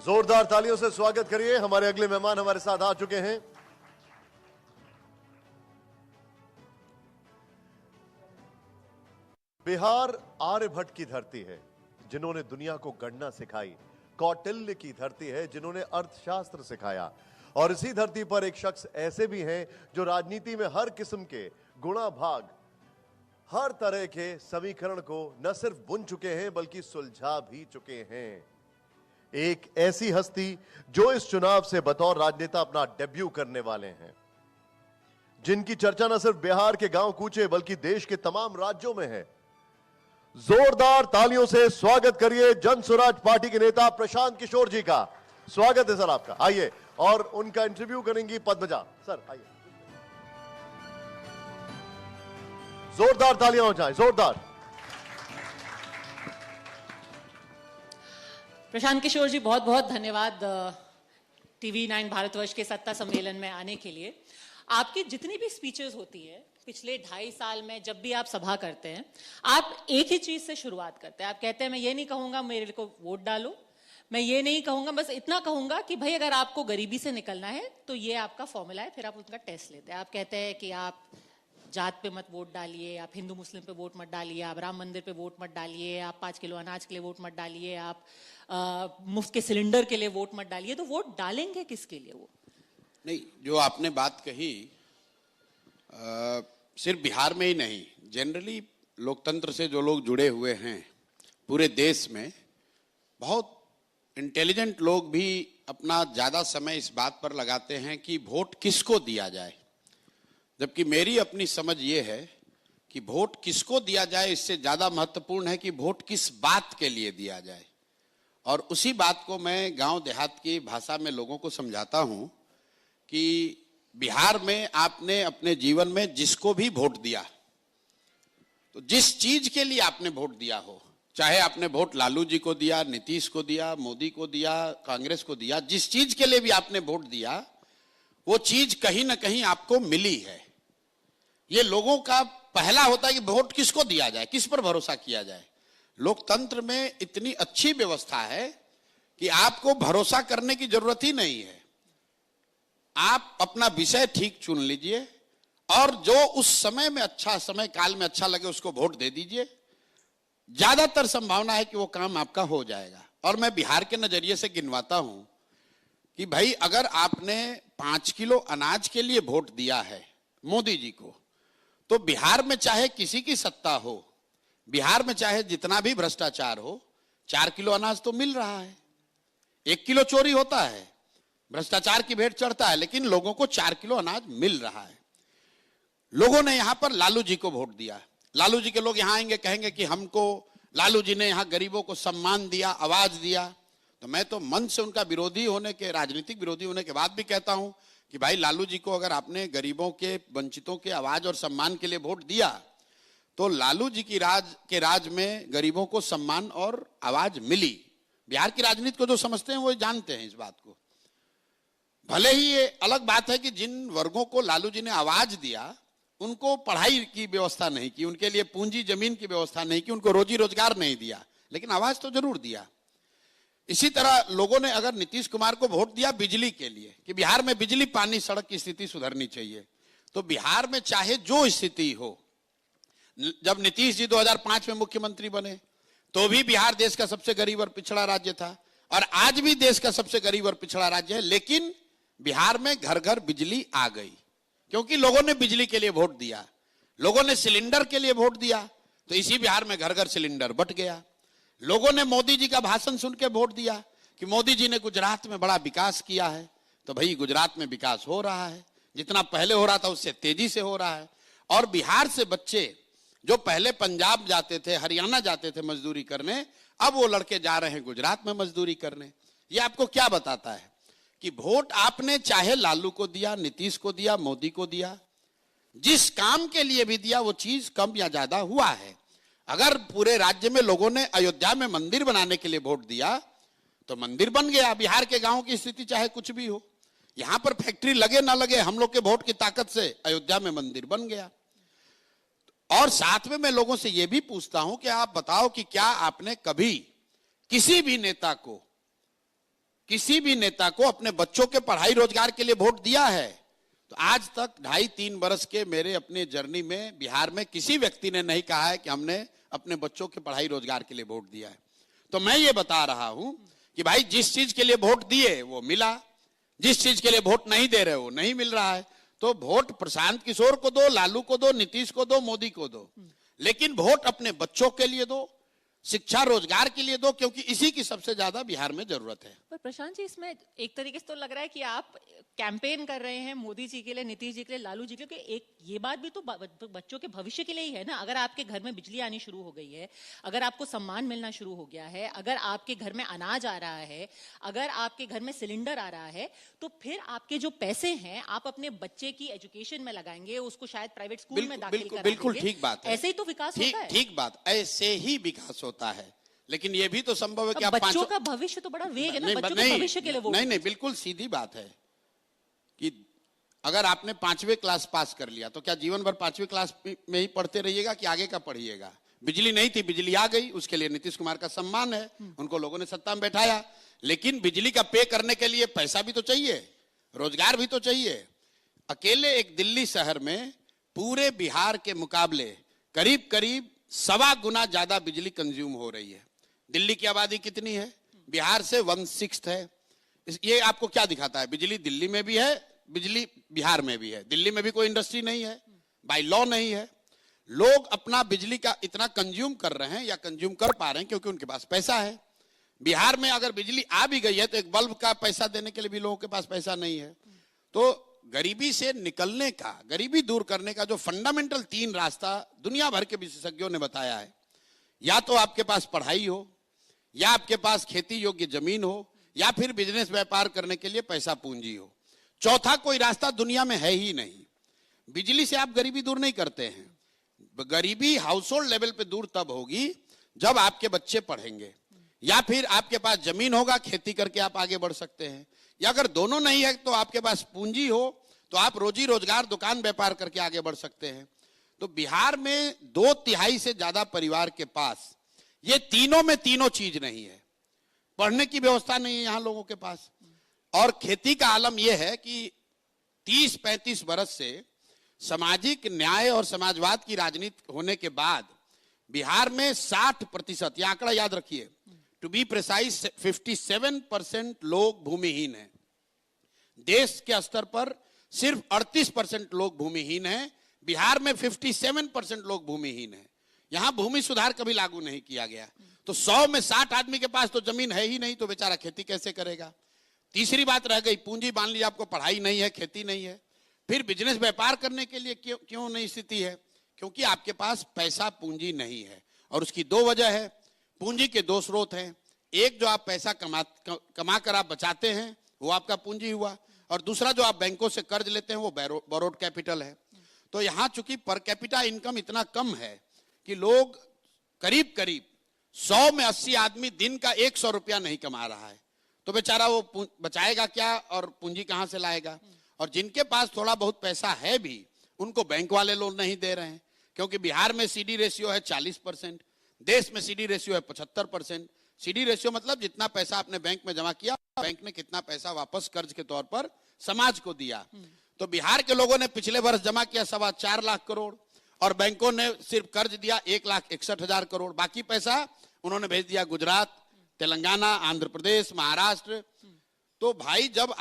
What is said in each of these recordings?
जोरदार तालियों से स्वागत करिए। हमारे अगले मेहमान हमारे साथ आ चुके हैं। बिहार आर्यभट्ट की धरती है जिन्होंने दुनिया को गणना सिखाई, कौटिल्य की धरती है जिन्होंने अर्थशास्त्र सिखाया, और इसी धरती पर एक शख्स ऐसे भी हैं जो राजनीति में हर किस्म के गुणा भाग, हर तरह के समीकरण को न सिर्फ बुन चुके हैं बल्कि सुलझा भी चुके हैं। एक ऐसी हस्ती जो इस चुनाव से बतौर राजनेता अपना डेब्यू करने वाले हैं, जिनकी चर्चा न सिर्फ बिहार के गांव कूचे बल्कि देश के तमाम राज्यों में है। जोरदार तालियों से स्वागत करिए जन स्वराज पार्टी के नेता प्रशांत किशोर जी का। स्वागत है सर आपका। आइए, और उनका इंटरव्यू करेंगी पद्मजा। सर आइए, जोरदार तालियां हो जाए, जोरदार। प्रशांत किशोर जी, बहुत बहुत धन्यवाद टीवी 9 भारतवर्ष के सत्ता सम्मेलन में आने के लिए। आपकी जितनी भी स्पीचेस होती है पिछले 2.5 साल में, जब भी आप सभा करते हैं, आप एक ही चीज से शुरुआत करते हैं। आप कहते हैं मैं ये नहीं कहूंगा मेरे को वोट डालो, मैं ये नहीं कहूंगा, बस इतना कहूंगा कि भाई अगर आपको गरीबी से निकलना है तो ये आपका फॉर्मूला है। फिर आप उनका टेस्ट लेते हैं। आप कहते हैं कि आप जात पे मत वोट डालिए, आप हिंदू मुस्लिम पे वोट मत डालिए, आप राम मंदिर पे वोट मत डालिए, आप 5 किलो अनाज के लिए वोट मत डालिए, आप मुफ्त के सिलेंडर के लिए वोट मत डालिए। तो वोट डालेंगे किसके लिए? वो नहीं, जो आपने बात कही सिर्फ बिहार में ही नहीं, जनरली लोकतंत्र से जो लोग जुड़े हुए हैं पूरे देश में, बहुत इंटेलिजेंट लोग भी अपना ज्यादा समय इस बात पर लगाते हैं कि वोट किसको दिया जाए, जबकि मेरी अपनी समझ ये है कि वोट किसको दिया जाए इससे ज्यादा महत्वपूर्ण है कि वोट किस बात के लिए दिया जाए। और उसी बात को मैं गांव देहात की भाषा में लोगों को समझाता हूं कि बिहार में आपने अपने जीवन में जिसको भी वोट दिया, तो जिस चीज के लिए आपने वोट दिया हो, चाहे आपने वोट लालू जी को दिया, नीतीश को दिया, मोदी को दिया, कांग्रेस को दिया, जिस चीज के लिए भी आपने वोट दिया वो चीज कहीं ना कहीं आपको मिली है। ये लोगों का पहला होता है कि वोट किसको दिया जाए, किस पर भरोसा किया जाए। लोकतंत्र में इतनी अच्छी व्यवस्था है कि आपको भरोसा करने की जरूरत ही नहीं है। आप अपना विषय ठीक चुन लीजिए और जो उस समय में अच्छा, समय काल में अच्छा लगे उसको वोट दे दीजिए। ज्यादातर संभावना है कि वो काम आपका हो जाएगा। और मैं बिहार के नजरिए से गिनवाता हूं कि भाई अगर आपने 5 किलो अनाज के लिए वोट दिया है मोदी जी को, तो बिहार में चाहे किसी की सत्ता हो, बिहार में चाहे जितना भी भ्रष्टाचार हो, 4 किलो अनाज तो मिल रहा है। 1 किलो चोरी होता है, भ्रष्टाचार की भेंट चढ़ता है, लेकिन लोगों को 4 किलो अनाज मिल रहा है। लोगों ने यहां पर लालू जी को वोट दिया। लालू जी के लोग यहां आएंगे, कहेंगे कि हमको लालू जी ने यहां गरीबों को सम्मान दिया, आवाज दिया। तो मैं तो मन से उनका विरोधी होने के, राजनीतिक विरोधी होने के बाद भी कहता हूं कि भाई लालू जी को अगर आपने गरीबों के, वंचितों के आवाज और सम्मान के लिए वोट दिया, तो लालू जी की राज में गरीबों को सम्मान और आवाज मिली। बिहार की राजनीति को जो समझते हैं वो जानते हैं इस बात को। भले ही ये अलग बात है कि जिन वर्गों को लालू जी ने आवाज दिया उनको पढ़ाई की व्यवस्था नहीं की, उनके लिए पूंजी जमीन की व्यवस्था नहीं की, उनको रोजी रोजगार नहीं दिया, लेकिन आवाज तो जरूर दिया। इसी तरह लोगों ने अगर नीतीश कुमार को वोट दिया बिजली के लिए कि बिहार में बिजली, पानी, सड़क की स्थिति सुधरनी चाहिए, तो बिहार में चाहे जो स्थिति हो, जब नीतीश जी 2005 में मुख्यमंत्री बने तो भी बिहार देश का सबसे गरीब और पिछड़ा राज्य था, और आज भी देश का सबसे गरीब और पिछड़ा राज्य है। लेकिन बिहार में घर घर बिजली आ गई क्योंकि लोगों ने बिजली के लिए वोट दिया, लोगों ने सिलेंडर के लिए वोट दिया, तो इसी बिहार में घर घर सिलेंडर बंट गया। लोगों ने मोदी जी का भाषण सुन के वोट दिया कि मोदी जी ने गुजरात में बड़ा विकास किया है, तो भाई गुजरात में विकास हो रहा है, जितना पहले हो रहा था उससे तेजी से हो रहा है। और बिहार से बच्चे जो पहले पंजाब जाते थे, हरियाणा जाते थे मजदूरी करने, अब वो लड़के जा रहे हैं गुजरात में मजदूरी करने। ये आपको क्या बताता है कि वोट आपने चाहे लालू को दिया, नीतीश को दिया, मोदी को दिया, जिस काम के लिए भी दिया वो चीज कम या ज्यादा हुआ है। अगर पूरे राज्य में लोगों ने अयोध्या में मंदिर बनाने के लिए वोट दिया तो मंदिर बन गया। बिहार के गांव की स्थिति चाहे कुछ भी हो, यहां पर फैक्ट्री लगे ना लगे, हम लोग के वोट की ताकत से अयोध्या में मंदिर बन गया। और साथ में मैं लोगों से यह भी पूछता हूं कि आप बताओ कि क्या आपने कभी किसी भी नेता को किसी भी नेता को अपने बच्चों के पढ़ाई रोजगार के लिए वोट दिया है? तो आज तक 2.5-3 बरस के मेरे अपने जर्नी में बिहार में किसी व्यक्ति ने नहीं कहा है कि हमने अपने बच्चों के पढ़ाई रोजगार के लिए वोट दिया है। तो मैं ये बता रहा हूं कि भाई जिस चीज के लिए वोट दिए वो मिला, जिस चीज के लिए वोट नहीं दे रहे वो नहीं मिल रहा है। तो वोट प्रशांत किशोर को दो, लालू को दो, नीतीश को दो, मोदी को दो, लेकिन वोट अपने बच्चों के लिए दो, शिक्षा रोजगार के लिए दो, क्योंकि इसी की सबसे ज्यादा बिहार में जरूरत है। पर प्रशांत जी, इसमें एक तरीके से तो लग रहा है कि आप कैंपेन कर रहे हैं मोदी जी के लिए, नीतीश जी के लिए, लालू जी के लिए, क्योंकि एक ये बात भी तो बच्चों के भविष्य के लिए ही है ना। अगर आपके घर में बिजली आनी शुरू हो गई है, अगर आपको सम्मान मिलना शुरू हो गया है, अगर आपके घर में अनाज आ रहा है, अगर आपके घर में सिलेंडर आ रहा है, तो फिर आपके जो पैसे हैं आप अपने बच्चे की एजुकेशन में लगाएंगे, उसको शायद प्राइवेट स्कूल में दाखिल करा देंगे। बिल्कुल ठीक बात है। ऐसे ही तो विकास होता है। ठीक बात, ऐसे ही विकास होता है। लेकिन यह भी तो संभव है कि आप बच्चों का भविष्य तो बड़ा वेग है ना, बच्चों के भविष्य के लिए वो नहीं, बिल्कुल सीधी बात है कि अगर आपने 5वीं क्लास पास कर लिया तो क्या जीवन भर 5वीं क्लास में ही पढ़ते रहिएगा कि आगे का पढ़िएगा? बिजली नहीं थी, बिजली आ गई, उसके लिए नीतीश कुमार का सम्मान है, उनको लोगों ने सत्ता में बैठाया। लेकिन बिजली का पे करने के लिए पैसा भी तो चाहिए, रोजगार भी तो चाहिए। अकेले एक दिल्ली शहर में पूरे बिहार के मुकाबले करीब करीब 1.25 गुना ज्यादा बिजली कंज्यूम हो रही है। दिल्ली की आबादी कितनी है? बिहार से 1/6 है। ये आपको क्या दिखाता है? बिजली दिल्ली में भी है, बिजली बिहार में भी है। दिल्ली में भी कोई इंडस्ट्री नहीं है, बाय लॉ नहीं है। लोग अपना बिजली का इतना कंज्यूम कर रहे हैं या कंज्यूम कर पा रहे हैं क्योंकि उनके पास पैसा है। बिहार में अगर बिजली आ भी गई है तो एक बल्ब का पैसा देने के लिए भी लोगों के पास पैसा नहीं है। तो गरीबी से निकलने का, गरीबी दूर करने का जो फंडामेंटल 3 रास्ता दुनिया भर के विशेषज्ञों ने बताया है, या तो आपके पास पढ़ाई हो, या आपके पास खेती योग्य जमीन हो, या फिर बिजनेस व्यापार करने के लिए पैसा पूंजी हो। चौथा कोई रास्ता दुनिया में है ही नहीं। बिजली से आप गरीबी दूर नहीं करते हैं। गरीबी हाउस होल्ड लेवल पे दूर तब होगी जब आपके बच्चे पढ़ेंगे, या फिर आपके पास जमीन होगा, खेती करके आप आगे बढ़ सकते हैं, या अगर दोनों नहीं है तो आपके पास पूंजी हो तो आप रोजी रोजगार दुकान व्यापार करके आगे बढ़ सकते हैं। तो बिहार में 2/3 से ज्यादा परिवार के पास ये तीनों चीज नहीं है। पढ़ने की व्यवस्था नहीं है यहां लोगों के पास, और खेती का आलम यह है कि 30-35 बरस से सामाजिक न्याय और समाजवाद की राजनीति होने के बाद बिहार में 60%, यह आंकड़ा याद रखिए, टू बी प्रिसाइज 57% लोग भूमिहीन हैं। देश के स्तर पर सिर्फ 38% लोग भूमिहीन हैं। बिहार में 57% लोग भूमिहीन हैं। यहां भूमि सुधार कभी लागू नहीं किया गया। तो 100 में 60 आदमी के पास तो जमीन है ही नहीं, तो बेचारा खेती कैसे करेगा? तीसरी बात रह गई पूंजी। मान लीजिए आपको पढ़ाई नहीं है, खेती नहीं है, फिर बिजनेस व्यापार करने के लिए क्यों नहीं स्थिति है? क्योंकि आपके पास पैसा पूंजी नहीं है। और उसकी 2 वजह है। पूंजी के 2 स्रोत हैं। एक, जो आप पैसा कमा कर आप बचाते हैं, वो आपका पूंजी हुआ, और दूसरा जो आप बैंकों से कर्ज लेते हैं वो बोरोड कैपिटल है। तो यहां चूंकि पर कैपिटा इनकम इतना कम है कि लोग करीब करीब 100 में 80 आदमी दिन का 100 रुपया नहीं कमा रहा है, तो बेचारा वो बचाएगा क्या और पूंजी कहां से लाएगा? और जिनके पास थोड़ा बहुत पैसा है भी, उनको बैंक वाले लोन नहीं दे रहे हैं, क्योंकि बिहार में सीडी रेशियो है 40%, देश में सीडी रेशियो है 75%। सीडी रेशियो मतलब जितना पैसा आपने बैंक में जमा किया, बैंक ने कितना पैसा वापस कर्ज के तौर पर समाज को दिया। तो बिहार के लोगों ने पिछले वर्ष जमा किया 4.25 लाख करोड़, और बैंकों ने सिर्फ कर्ज दिया 1,61,000 करोड़। बाकी पैसा उन्होंने भेज दिया गुजरात, तेलंगाना, आंध्र प्रदेश, महाराष्ट्र। तो भाई जब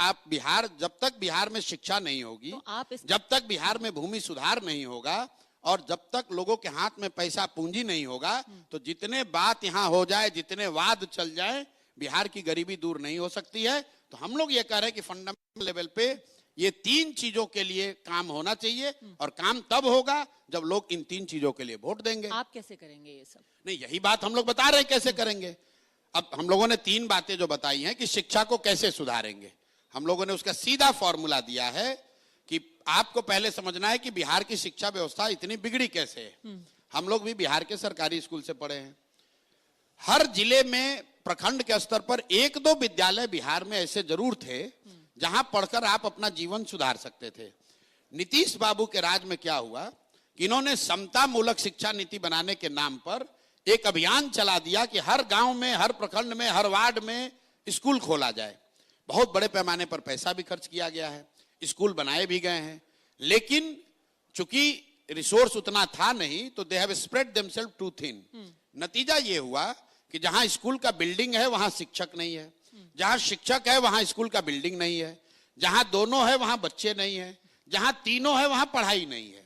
तक बिहार में शिक्षा नहीं होगी, तो जब तक बिहार में भूमि सुधार नहीं होगा, और जब तक लोगों के हाथ में पैसा पूंजी नहीं होगा, तो जितने बात यहां हो जाए, जितने वाद चल जाए, बिहार की गरीबी दूर नहीं हो सकती है। तो हम लोग ये कह रहे हैं कि फंडामेंटल लेवल पे ये 3 चीजों के लिए काम होना चाहिए, और काम तब होगा जब लोग इन 3 चीजों के लिए वोट देंगे। आप कैसे करेंगे ये सब? नहीं, यही बात हम लोग बता रहे हैं कैसे करेंगे। अब हम लोगों ने 3 बातें जो बताई हैं कि शिक्षा को कैसे सुधारेंगे, हम लोगों ने उसका सीधा फॉर्मूला दिया है कि आपको पहले समझना है कि बिहार की शिक्षा व्यवस्था इतनी बिगड़ी कैसे है। हम लोग भी बिहार के सरकारी स्कूल से पढ़े हैं। हर जिले में प्रखंड के स्तर पर 1-2 विद्यालय बिहार में ऐसे जरूर थे जहां पढ़कर आप अपना जीवन सुधार सकते थे। नीतीश बाबू के राज में क्या हुआ कि इन्होंने समता मूलक शिक्षा नीति बनाने के नाम पर एक अभियान चला दिया कि हर गांव में, हर प्रखंड में, हर वार्ड में स्कूल खोला जाए। बहुत बड़े पैमाने पर पैसा भी खर्च किया गया है, स्कूल बनाए भी गए हैं, लेकिन चूंकि रिसोर्स उतना था नहीं तो they have spread themselves too thin. नतीजा ये हुआ कि जहां स्कूल का बिल्डिंग है वहां शिक्षक नहीं है, जहां शिक्षक है वहां स्कूल का बिल्डिंग नहीं है, जहां दोनों है वहां बच्चे नहीं है, जहां तीनों है वहां पढ़ाई नहीं है।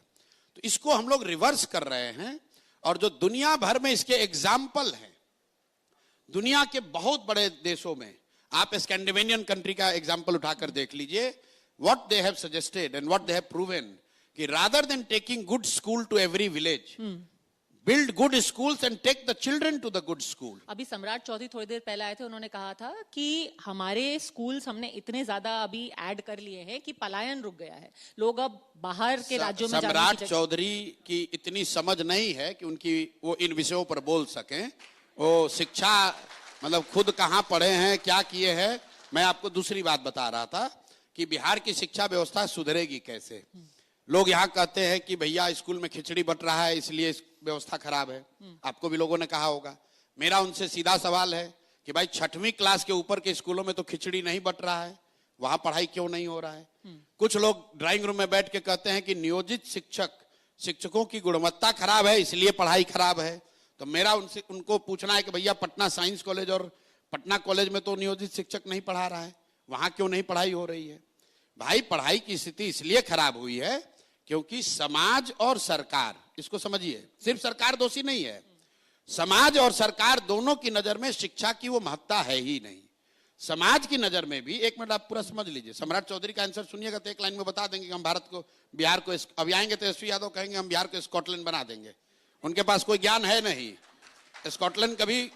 तो इसको हम लोग रिवर्स कर रहे हैं, और जो दुनिया भर में इसके एग्जाम्पल हैं, दुनिया के बहुत बड़े देशों में, आप स्कैंडिनेवियन कंट्री का एग्जाम्पल उठाकर देख लीजिए, what they have suggested and what they have proven कि rather than taking good school to every village, build good schools and take the children to the good school. अभी सम्राट चौधरी थोड़ी देर पहले आए थे, उन्होंने कहा था कि हमारे स्कूल्स हमने इतने ज्यादा अभी ऐड कर लिए हैं कि पलायन रुक गया है, लोग अब बाहर के राज्यों में सम्राट चौधरी की इतनी समझ नहीं है कि उनकी वो इन विषयों पर बोल सकें। वो शिक्षा मतलब खुद कहां पढ़े हैं, क्या किए हैं। मैं आपको दूसरी बात बता रहा था कि बिहार की शिक्षा व्यवस्था सुधरेगी कैसे। लोग यहाँ कहते हैं कि भैया स्कूल में खिचड़ी बट रहा है इसलिए व्यवस्था खराब है, आपको भी लोगों ने कहा होगा। मेरा उनसे सीधा सवाल है कि भाई 6वीं क्लास के ऊपर के स्कूलों में तो खिचड़ी नहीं बट रहा है, वहां पढ़ाई क्यों नहीं हो रहा है। कुछ लोग ड्राइंग रूम में बैठ के कहते हैं कि नियोजित शिक्षकों की गुणवत्ता खराब है इसलिए पढ़ाई खराब है। तो मेरा उनको पूछना है कि भैया पटना साइंस कॉलेज और पटना कॉलेज में तो नियोजित शिक्षक नहीं पढ़ा रहा है, वहां क्यों नहीं पढ़ाई हो रही है। भाई पढ़ाई की स्थिति इसलिए खराब हुई है क्योंकि समाज और सरकार, इसको समझिए, सिर्फ सरकार दोषी नहीं है, समाज और सरकार दोनों की नजर में शिक्षा की वो महत्ता है ही नहीं। समाज की नजर में भी, एक मिनट आप पूरा समझ लीजिए, सम्राट चौधरी का आंसर सुनिएगा तो एक लाइन में बता देंगे कि हम भारत को, बिहार को, अभी आएंगे तो एसपी यादव कहेंगे हम बिहार को स्कॉटलैंड बना देंगे। उनके पास कोई ज्ञान है नहीं, स्कॉटलैंड कभी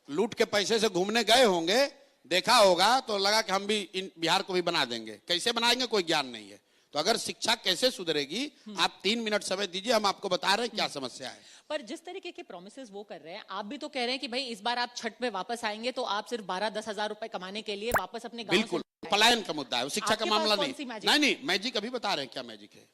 लूट के पैसे से घूमने गए होंगे, देखा होगा तो लगा कि हम भी बिहार को भी बना देंगे। कैसे बनाएंगे कोई ज्ञान नहीं है। तो अगर शिक्षा कैसे सुधरेगी, आप 3 मिनट समय दीजिए, हम आपको बता रहे हैं क्या समस्या है। पर जिस तरीके के प्रोमिसेस वो कर रहे हैं, आप भी तो कह रहे हैं कि भाई इस बार आप छठ पे वापस आएंगे तो आप सिर्फ 12-10 हजार रुपए कमाने के लिए वापस अपने गांव बिल्कुल पलायन का मुद्दा है, शिक्षा का मामला नहीं। नहीं, मैजिक अभी बता रहे हैं क्या मैजिक है।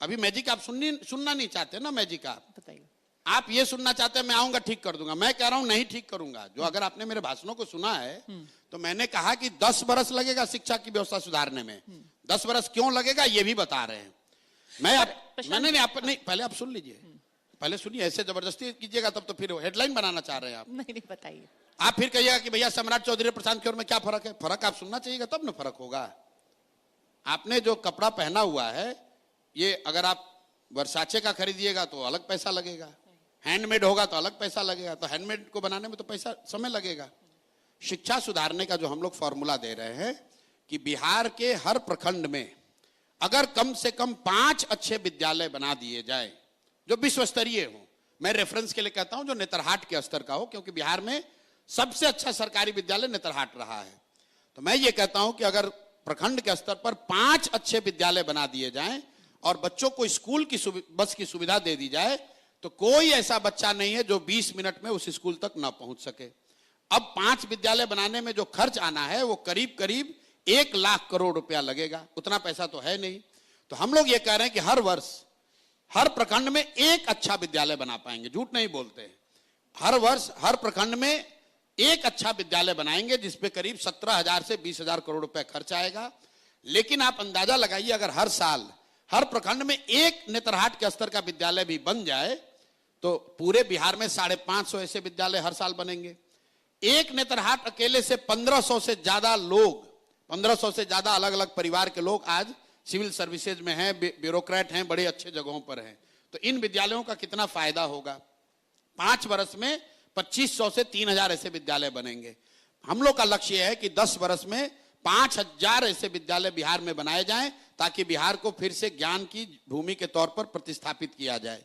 अभी मैजिक आप सुनना नहीं चाहते ना, मैजिक बताइए। आप ये सुनना चाहते हैं मैं आऊंगा ठीक कर दूंगा। मैं कह रहा हूं नहीं ठीक करूंगा। जो अगर आपने मेरे भाषणों को सुना है तो मैंने कहा कि 10 बरस लगेगा शिक्षा की व्यवस्था सुधारने में। 10 बरस क्यों लगेगा ये भी बता रहे हैं। नहीं, पहले आप सुन लीजिए, पहले सुनिए, ऐसे जबरदस्ती कीजिएगा तब तो फिर हेडलाइन बनाना चाह रहे हैं आप। नहीं बताइए। आप फिर कहिएगा कि भैया सम्राट चौधरी प्रशांत किशोर में क्या फर्क है। फर्क आप सुनना चाहिएगा तब ना फर्क होगा। आपने जो कपड़ा पहना हुआ है ये अगर आप वर्साचे का खरीदिएगा तो अलग पैसा लगेगा, हैंडमेड होगा तो अलग पैसा लगेगा। तो हैंडमेड को बनाने में तो पैसा समय लगेगा। शिक्षा सुधारने का जो हम लोग फॉर्मूला दे रहे हैं कि बिहार के हर प्रखंड में अगर कम से कम 5 अच्छे विद्यालय बना दिए जाए जो विश्व स्तरीय हो। मैं रेफरेंस के लिए कहता हूं जो नेतरहाट के स्तर का हो, क्योंकि बिहार में सबसे अच्छा सरकारी विद्यालय नेतरहाट रहा है। तो मैं ये कहता हूं कि अगर प्रखंड के स्तर पर 5 अच्छे विद्यालय बना दिए जाएं और बच्चों को स्कूल की बस की सुविधा दे दी जाए तो कोई ऐसा बच्चा नहीं है जो 20 मिनट में उस स्कूल तक ना पहुंच सके। अब 5 विद्यालय बनाने में जो खर्च आना है वो करीब करीब 1 लाख करोड़ रुपया लगेगा। उतना पैसा तो है नहीं। तो हम लोग ये कह रहे हैं कि हर वर्ष हर प्रखंड में एक अच्छा विद्यालय बना पाएंगे, झूठ नहीं बोलते। हर वर्ष हर प्रखंड में एक अच्छा विद्यालय बनाएंगे जिसपे करीब 17,000 से 20,000 करोड़ रुपए खर्च आएगा। लेकिन आप अंदाजा लगाइए अगर हर साल हर प्रखंड में एक नेतरहाट के स्तर का विद्यालय भी बन जाए तो पूरे बिहार में 550 ऐसे विद्यालय हर साल बनेंगे। एक नेतरहाट अकेले से 1500 से ज्यादा लोग, 1500 से ज्यादा अलग अलग परिवार के लोग आज सिविल सर्विसेज में हैं, ब्यूरोक्रेट हैं, बड़े अच्छे जगहों पर हैं। तो इन विद्यालयों का कितना फायदा होगा। 5 वर्ष में 2500 से 3000 ऐसे विद्यालय बनेंगे। हम लोग का लक्ष्य है कि 10 वर्ष में 5000 ऐसे विद्यालय बिहार में बनाए जाएं ताकि बिहार को फिर से ज्ञान की भूमि के तौर पर प्रतिस्थापित किया जाए।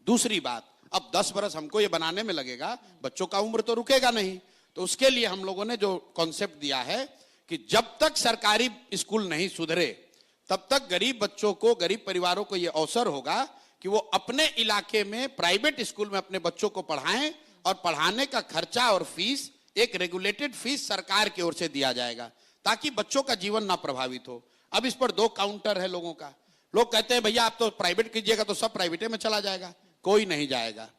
दूसरी बात, अब 10 वर्ष हमको ये बनाने में लगेगा, बच्चों का उम्र तो रुकेगा नहीं। तो उसके लिए हम लोगों ने जो कॉन्सेप्ट दिया है कि जब तक सरकारी स्कूल नहीं सुधरे तब तक गरीब बच्चों को, गरीब परिवारों को यह अवसर होगा कि वो अपने इलाके में प्राइवेट स्कूल में अपने बच्चों को पढ़ाएं और पढ़ाने का खर्चा और फीस एक रेगुलेटेड फीस सरकार की ओर से दिया जाएगा ताकि बच्चों का जीवन ना प्रभावित हो। अब इस पर 2 काउंटर है लोगों का। लोग कहते हैं भैया आप तो प्राइवेट कीजिएगा तो सब प्राइवेट में चला जाएगा। कोई नहीं जाएगा।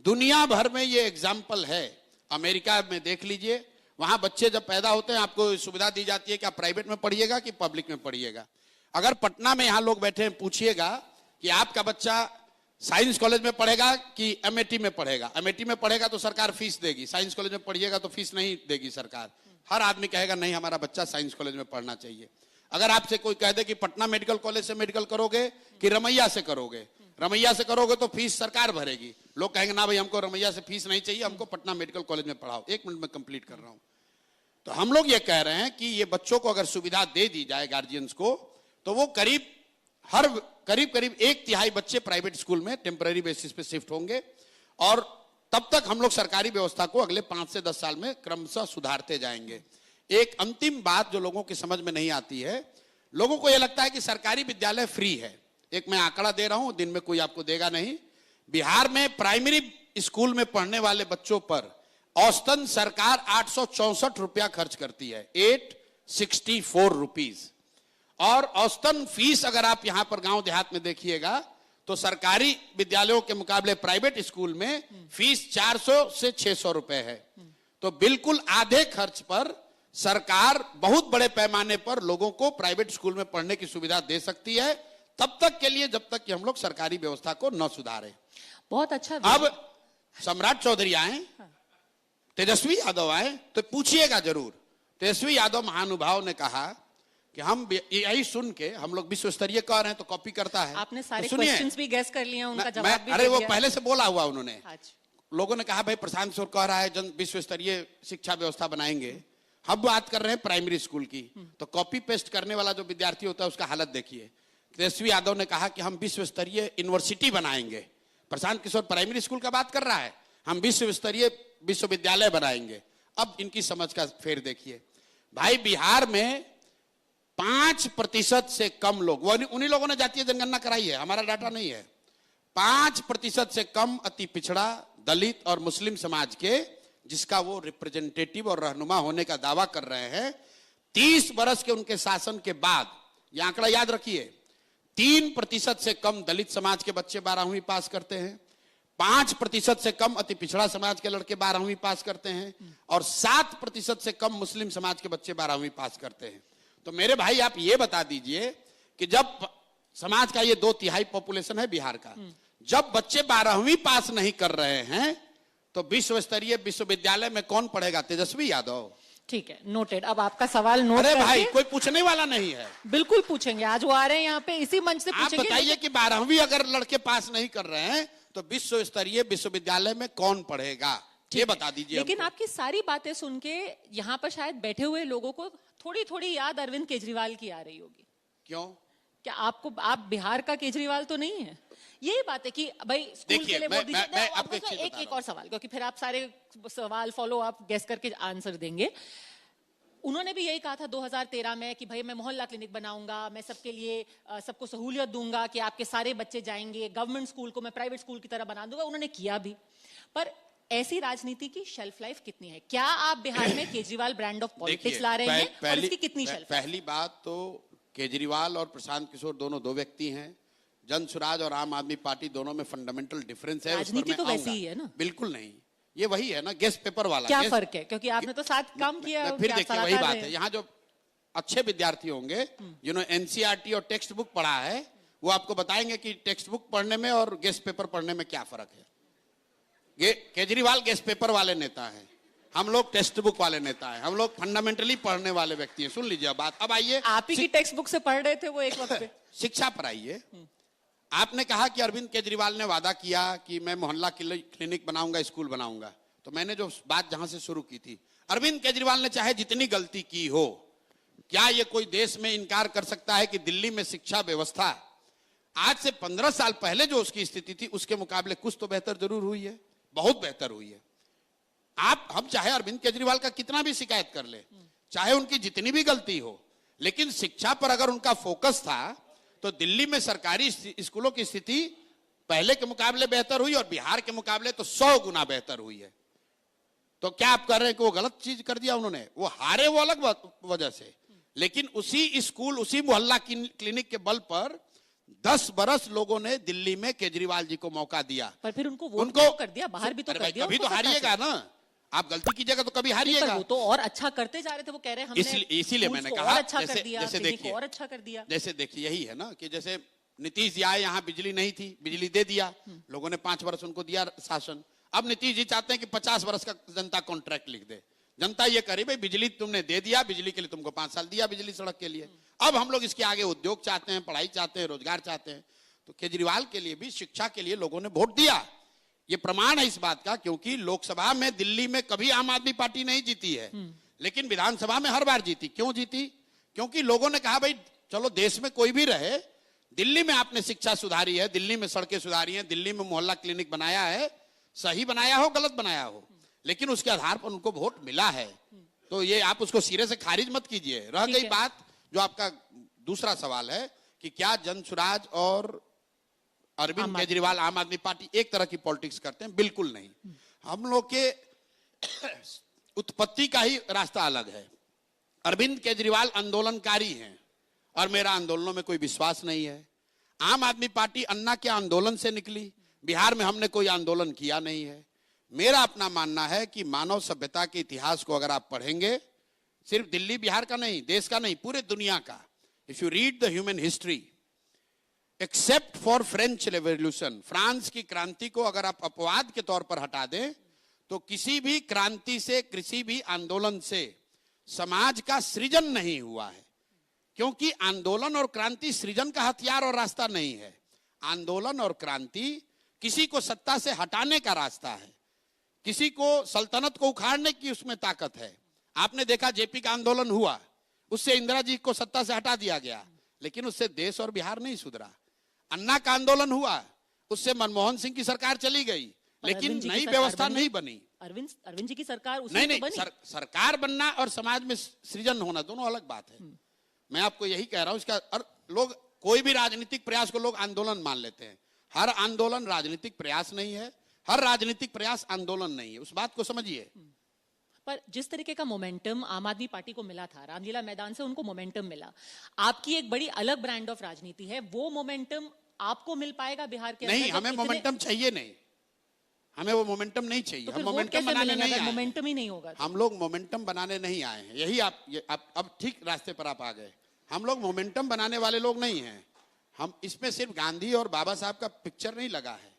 दुनिया भर में ये एग्जाम्पल है। अमेरिका में देख लीजिए, वहां बच्चे जब पैदा होते हैं आपको सुविधा दी जाती है कि आप प्राइवेट में पढ़िएगा कि पब्लिक में पढ़िएगा। अगर पटना में यहां लोग बैठे हैं, पूछिएगा कि आपका बच्चा साइंस कॉलेज में पढ़ेगा कि एमएटी में पढ़ेगा। एमएटी में पढ़ेगा तो सरकार फीस देगी, साइंस कॉलेज में पढ़िएगा तो फीस नहीं देगी सरकार। हर आदमी कहेगा नहीं हमारा बच्चा साइंस कॉलेज में पढ़ना चाहिए। अगर आपसे कोई कह दे कि पटना मेडिकल कॉलेज से मेडिकल करोगे कि रमैया से करोगे, रमैया से करोगे तो फीस सरकार भरेगी, लोग कहेंगे ना भाई हमको रमैया से फीस नहीं चाहिए, हमको पटना मेडिकल कॉलेज में पढ़ाओ। 1 मिनट में कंप्लीट कर रहा हूं। तो हम लोग ये कह रहे हैं कि ये बच्चों को अगर सुविधा दे दी जाए गार्जियंस को, तो वो करीब 1/3 बच्चे प्राइवेट स्कूल में टेम्पररी बेसिस पे शिफ्ट होंगे, और तब तक हम लोग सरकारी व्यवस्था को अगले 5 से 10 साल में क्रमशः सुधारते जाएंगे। एक अंतिम बात जो लोगों की समझ में नहीं आती है, लोगों को यह लगता है कि सरकारी विद्यालय फ्री है। एक मैं आंकड़ा दे रहा हूं, दिन में कोई आपको देगा नहीं। बिहार में प्राइमरी स्कूल में पढ़ने वाले बच्चों पर औसतन सरकार 864 रुपया खर्च करती है, 864 रुपीज। और औसतन फीस अगर आप यहां पर गांव देहात में देखिएगा तो सरकारी विद्यालयों के मुकाबले प्राइवेट स्कूल में फीस 400 से 600 रुपए है। तो बिल्कुल आधे खर्च पर सरकार बहुत बड़े पैमाने पर लोगों को प्राइवेट स्कूल में पढ़ने की सुविधा दे सकती है, तब तक के लिए जब तक कि हम लोग सरकारी व्यवस्था को न सुधारें। बहुत अच्छा। अब सम्राट चौधरी आए, तेजस्वी यादव आए, तो पूछिएगा जरूर। तेजस्वी यादव महानुभाव ने कहा कि हम यही सुन के हम लोग विश्व स्तरीय कह रहे हैं तो कॉपी करता है। आपने सारे तो क्वेश्चंस भी गैस कर लिए, उनका जवाब भी अरे दे वो दिया। पहले से बोला हुआ उन्होंने। अच्छा। लोगों ने कहा भाई प्रशांत किशोर कह रहा है जन विश्व स्तरीय शिक्षा व्यवस्था बनाएंगे, हम बात कर रहे हैं प्राइमरी स्कूल की। तो कॉपी पेस्ट करने वाला जो विद्यार्थी होता है उसका हालत देखिए। तेजस्वी यादव ने कहा कि हम विश्व स्तरीय यूनिवर्सिटी बनाएंगे, प्रशांत किशोर प्राइमरी स्कूल का बात कर रहा है, हम विश्व स्तरीय विश्वविद्यालय बनाएंगे। अब इनकी समझ का फेर देखिए भाई, बिहार में 5% से कम लोग, उन्हीं लोगों ने जातीय जनगणना कराई है, हमारा डाटा नहीं है, 5% से कम अति पिछड़ा, दलित और मुस्लिम समाज के, जिसका वो रिप्रेजेंटेटिव और रहनुमा होने का दावा कर रहे हैं, 30 वर्ष के उनके शासन के बाद, यह आंकड़ा याद रखिए, 3% से कम दलित समाज के बच्चे 12वीं पास करते हैं, 5% से कम अति पिछड़ा समाज के लड़के 12वीं पास करते हैं, और 7% से कम मुस्लिम समाज के बच्चे 12वीं पास करते हैं। तो मेरे भाई आप ये बता दीजिए कि जब समाज का ये 2/3 पॉपुलेशन है बिहार का, जब बच्चे 12वीं पास नहीं कर रहे हैं तो विश्व स्तरीय विश्वविद्यालय में कौन पढ़ेगा? तेजस्वी यादव। ठीक है, नोटेड। अब आपका सवाल नोट अरे करके, भाई कोई पूछने वाला नहीं है। बिल्कुल पूछेंगे, आज वो आ रहे हैं यहाँ पे, इसी मंच से आप पूछेंगे। बताइए कि 12वीं अगर लड़के पास नहीं कर रहे हैं तो विश्व स्तरीय विश्वविद्यालय में कौन पढ़ेगा, ये बता दीजिए। लेकिन आपकी सारी बातें सुन के यहाँ पर शायद बैठे हुए लोगों को थोड़ी थोड़ी याद अरविंद केजरीवाल की आ रही होगी। क्यों? क्या आप बिहार का केजरीवाल तो नहीं है? यही बात है कि भाई स्कूल के लिए वोट दीजिए। मैं आपको एक चीज बता एक और सवाल, क्योंकि फिर आप सारे सवाल फॉलो आप गेस करके आंसर देंगे। उन्होंने भी यही कहा था 2013 में कि भाई मैं मोहल्ला क्लिनिक बनाऊंगा, मैं सबके लिए सबको सहूलियत दूंगा कि आपके सारे बच्चे जाएंगे, गवर्नमेंट स्कूल को मैं प्राइवेट स्कूल की तरह बना दूंगा। उन्होंने किया भी, पर ऐसी राजनीति की शेल्फ लाइफ कितनी है? क्या आप बिहार में केजरीवाल ब्रांड ऑफ पॉलिटिक्स ला रहे हैं और इसकी कितनी शेल्फ? पहली बात तो केजरीवाल और प्रशांत किशोर दोनों दो व्यक्ति हैं। जन स्वराज और आम आदमी पार्टी दोनों में फंडामेंटल डिफरेंस है। राजनीति तो वैसी ही है ना? बिल्कुल नहीं, ये वही है ना, गेस्ट पेपर वाला। क्या फर्क है? क्योंकि आपने तो साथ काम किया। फिर देखिए वही बात है, यहाँ जो अच्छे विद्यार्थी होंगे जिन्होंने एनसीईआरटी और टेक्स्ट बुक पढ़ा है, वो आपको बताएंगे कि टेक्स्ट बुक पढ़ने में और गेस्ट पेपर पढ़ने में क्या फर्क है। केजरीवाल गेस्ट पेपर वाले नेता हैं, हम लोग टेक्स्ट बुक वाले नेता हैं, हम लोग फंडामेंटली पढ़ने वाले व्यक्ति हैं। सुन लीजिए बात। अब आइए, आप ही की टेक्स्ट बुक से पढ़ रहे थे वो एक वक्त पे। शिक्षा पर आइए। आपने कहा कि अरविंद केजरीवाल ने वादा किया कि मैं मोहल्ला क्लिनिक बनाऊंगा, स्कूल बनाऊंगा। तो मैंने जो बात जहां से शुरू की थी, अरविंद केजरीवाल ने चाहे जितनी गलती की हो, क्या ये कोई देश में इनकार कर सकता है कि दिल्ली में शिक्षा व्यवस्था आज से 15 साल पहले जो उसकी स्थिति थी उसके मुकाबले कुछ तो बेहतर जरूर हुई है, बहुत बेहतर हुई है। हम चाहे अरविंद केजरीवाल का कितना भी शिकायत कर ले, चाहे उनकी जितनी भी गलती हो, लेकिन शिक्षा पर अगर उनका फोकस था तो दिल्ली में सरकारी स्कूलों की स्थिति पहले के मुकाबले बेहतर हुई और बिहार के मुकाबले तो 100 गुना बेहतर हुई है। तो क्या आप कर रहे हैं कि वो गलत चीज कर दिया उन्होंने? वो हारे वो अलग वजह से, लेकिन उसी स्कूल, उसी मोहल्ला क्लिनिक के बल पर 10 बरस लोगों ने दिल्ली में केजरीवाल जी को मौका दिया। पर फिर उनको वोट कर दिया, बाहर भी तो कर दिया। अभी तो हारिएगा ना, आप गलती कीजिएगा तो कभी पर हारिएगा। वो तो और अच्छा करते जा रहे थे, वो कह रहे हैं हमने इसीलिए schools मैंने को कहा, और अच्छा जैसे- कर दिया, जैसे clinic देखिए, को और अच्छा कर दिया। जैसे देखिए यही है ना कि जैसे नीतीश जी आए, यहाँ बिजली नहीं थी, बिजली दे दिया, लोगों ने 5 वर्ष उनको दिया शासन। अब नीतीश जी चाहते हैं कि 50 वर्ष का जनता कॉन्ट्रैक्ट लिख दे। जनता ये करे भाई बिजली तुमने दे दिया, बिजली के लिए तुमको 5 साल दिया, बिजली सड़क के लिए। अब हम लोग इसके आगे उद्योग चाहते हैं, पढ़ाई चाहते हैं, रोजगार चाहते हैं। तो केजरीवाल के लिए भी, शिक्षा के लिए लोगों ने वोट दिया। ये प्रमाण है इस बात का, क्योंकि लोकसभा में दिल्ली में कभी आम आदमी पार्टी नहीं जीती है, लेकिन विधानसभा में हर बार जीती। क्यों जीती? क्योंकि लोगों ने कहा भाई चलो देश में कोई भी रहे, दिल्ली में आपने शिक्षा सुधारी है, दिल्ली में सड़कें सुधारी हैं, दिल्ली में मोहल्ला क्लिनिक बनाया है, सही बनाया हो गलत बनाया हो, लेकिन उसके आधार पर उनको वोट मिला है। तो ये आप उसको सिरे से खारिज मत कीजिए। रह गई बात जो आपका दूसरा सवाल है कि क्या जनसुराज और अरविंद केजरीवाल आम आदमी पार्टी एक तरह की पॉलिटिक्स करते हैं? बिल्कुल नहीं। हम लोग के उत्पत्ति का ही रास्ता अलग है। अरविंद केजरीवाल आंदोलनकारी हैं और मेरा आंदोलनों में कोई विश्वास नहीं है। आम आदमी पार्टी अन्ना के आंदोलन से निकली, बिहार में हमने कोई आंदोलन किया नहीं है। मेरा अपना मानना है कि मानव सभ्यता के इतिहास को अगर आप पढ़ेंगे, सिर्फ दिल्ली बिहार का नहीं, देश का नहीं, पूरे दुनिया का, if you read the human history, except for French revolution, France की क्रांति को अगर आप अपवाद के तौर पर हटा दें, तो किसी भी क्रांति से, किसी भी आंदोलन से समाज का सृजन नहीं हुआ है। क्योंकि आंदोलन और क्रांति सृजन का हथियार और रास्ता नहीं है। आंदोलन और क्रांति किसी को सत्ता से हटाने का रास्ता है, किसी को सल्तनत को उखाड़ने की उसमें ताकत है। आपने देखा जेपी का आंदोलन हुआ, उससे इंदिरा जी को सत्ता से हटा दिया गया, लेकिन उससे देश और बिहार नहीं सुधरा। अन्ना का आंदोलन हुआ, उससे मनमोहन सिंह की सरकार चली गई, लेकिन नई व्यवस्था नहीं बनी। अरविंद जी की सरकार नहीं नहीं, सरकार बनना और समाज में सृजन होना दोनों अलग बात है। मैं आपको यही कह रहा हूं। इसका लोग कोई भी राजनीतिक प्रयास को लोग आंदोलन मान लेते हैं। हर आंदोलन राजनीतिक प्रयास नहीं है, हर राजनीतिक प्रयास आंदोलन नहीं है, उस बात को समझिए। पर जिस तरीके का मोमेंटम आम आदमी पार्टी को मिला था, रामलीला मैदान से उनको मोमेंटम मिला, आपकी एक बड़ी अलग ब्रांड ऑफ राजनीति है, वो मोमेंटम आपको मिल पाएगा बिहार के नहीं? हमें मोमेंटम चाहिए नहीं, हमें वो मोमेंटम नहीं चाहिए। तो हम मोमेंटम बनाने नहीं आए। मोमेंटम ही नहीं होगा। हम लोग मोमेंटम बनाने नहीं आए हैं। यही आप अब ठीक रास्ते पर आप आ गए। हम लोग मोमेंटम बनाने वाले लोग नहीं हैं। हम इसमें सिर्फ गांधी और बाबा साहब का पिक्चर नहीं लगा है।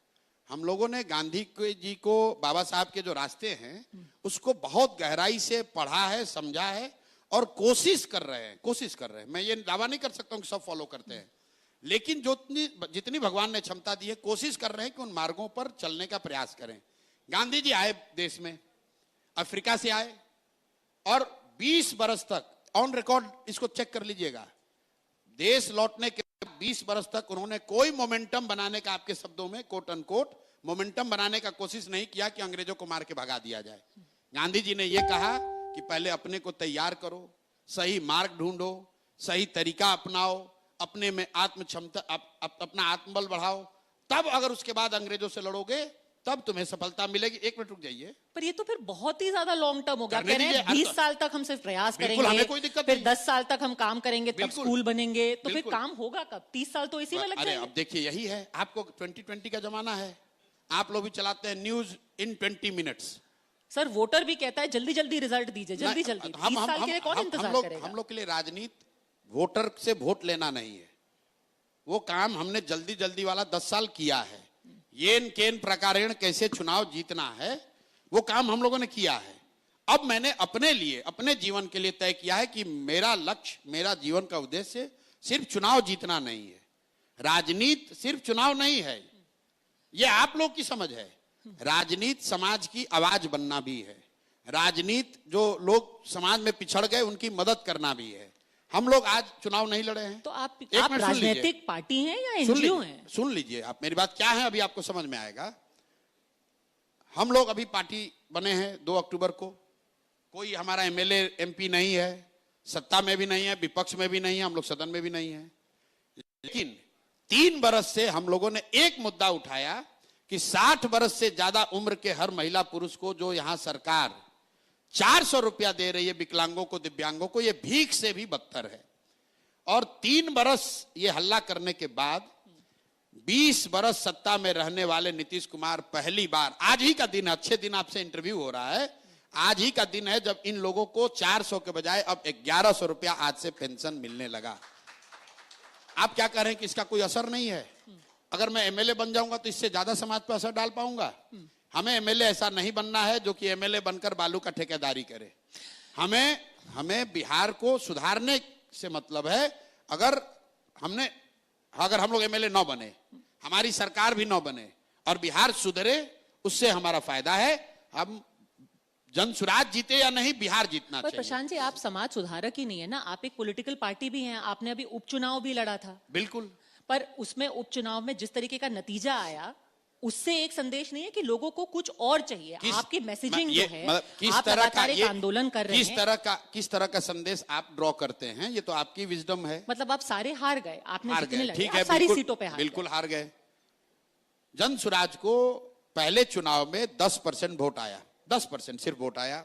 हम लोगों ने गांधी जी को, बाबा साहब के जो रास्ते हैं उसको बहुत गहराई से पढ़ा है, समझा है और कोशिश कर रहे हैं। मैं ये दावा नहीं कर सकता हूँ कि सब फॉलो करते हैं, लेकिन जितनी भगवान ने क्षमता दी है, कोशिश कर रहे हैं कि उन मार्गों पर चलने का प्रयास करें। गांधी जी आए देश में, अफ्रीका से आए और 20 बरस तक, ऑन रिकॉर्ड इसको चेक कर लीजिएगा, देश लौटने के 20 बरस तक उन्होंने कोई मोमेंटम बनाने का, आपके शब्दों में कोट अनकोट मोमेंटम बनाने का कोशिश नहीं किया कि अंग्रेजों को मार के भगा दिया जाए। गांधी जी ने यह कहा कि पहले अपने को तैयार करो, सही मार्ग ढूंढो, सही तरीका अपनाओ, अपने में आत्म क्षमता, अपना आत्मबल बढ़ाओ, तब अगर उसके बाद अंग्रेजों से लड़ोगे तब तुम्हें सफलता मिलेगी। एक मिनट रुक जाइए। पर ये तो फिर बहुत ही ज्यादा लॉन्ग टर्म हो गया। करने कह रहे हैं दीजिए, 20 साल तक हम सिर्फ प्रयास बिल्कुल, करेंगे, हमें कोई दिक्कत फिर नहीं। 10 साल तक हम काम करेंगे, तब बिल्कुल, स्कूल बनेंगे, तो फिर बिल्कुल। काम होगा कब? 30 साल तो इसी में लग अरे जाएंगे। अब देखिए यही है, आपको 2020 का जमाना है, आप लोग भी चलाते हैं news in 20 minutes. Sir voter भी कहता है जल्दी जल्दी रिजल्ट दीजिए, जल्दी जल्दी। 30 साल के लिए कौन इंतजार करेगा? हम लोग के लिए राजनीति वोटर से वोट लेना नहीं है। वो काम हमने जल्दी जल्दी वाला 10 साल किया है। येन केन प्रकारेण कैसे चुनाव जीतना है, वो काम हम लोगों ने किया है। अब मैंने अपने लिए, अपने जीवन के लिए तय किया है कि मेरा लक्ष्य, मेरा जीवन का उद्देश्य सिर्फ चुनाव जीतना नहीं है। राजनीति सिर्फ चुनाव नहीं है, ये आप लोग की समझ है। राजनीति समाज की आवाज बनना भी है। राजनीति जो लोग समाज में पिछड़ गए उनकी मदद करना भी है। हम लोग आज चुनाव नहीं लड़े हैं। तो आप मिनट सुन राजनीतिक पार्टी हैं या एनजीओ हैं? सुन लीजिए आप मेरी बात, क्या है अभी आपको समझ में आएगा। हम लोग अभी पार्टी बने हैं 2 अक्टूबर को। कोई हमारा एमएलए एमपी नहीं है, सत्ता में भी नहीं है, विपक्ष में भी नहीं है, हम लोग सदन में भी नहीं है। लेकिन 3 बरस से हम लोगों ने एक मुद्दा उठाया कि 60 बरस से ज्यादा उम्र के हर महिला पुरुष को जो यहां सरकार 400 रुपया दे रही है विकलांगों को, दिव्यांगों को, ये भीख से भी बदतर है। और 3 बरस ये हल्ला करने के बाद 20 बरस सत्ता में रहने वाले नीतीश कुमार पहली बार, आज ही का दिन, अच्छे दिन आपसे इंटरव्यू हो रहा है, आज ही का दिन है जब इन लोगों को 400 के बजाय अब 1100 रुपया आज से पेंशन मिलने लगा। आप क्या कह रहे हैं कि इसका कोई असर नहीं है? अगर मैं एमएलए बन जाऊंगा तो इससे ज्यादा समाज पर असर डाल पाऊंगा? हमें एमएलए ऐसा नहीं बनना है जो कि एमएलए बनकर बालू का ठेकेदारी करे। हमें बिहार को सुधारने से मतलब है। अगर हम लोग एमएलए न बने, हमारी सरकार भी न बने और बिहार सुधरे, उससे हमारा फायदा है। हम जनसुराज जीते या नहीं, बिहार जीतना पर चाहिए। प्रशांत जी, आप समाज सुधारक ही नहीं है ना, आप एक पॉलिटिकल पार्टी भी हैं। आपने अभी उपचुनाव भी लड़ा था। बिल्कुल। पर उसमें उपचुनाव में जिस तरीके का नतीजा आया, उससे एक संदेश नहीं है कि लोगों को कुछ और चाहिए। आपकी मैसेजिंग जो है, आप लगातार एक आंदोलन कर रहे हैं। किस तरह का संदेश आप ड्रॉ करते हैं, ये तो आपकी विजडम है। मतलब आप सारे हार गए, आपने जितने लड़े, ठीक आप है, सारी सीटों पे हार बिल्कुल हार गए। जनसुराज को पहले चुनाव में 10% वोट आया, 10% सिर्फ वोट आया,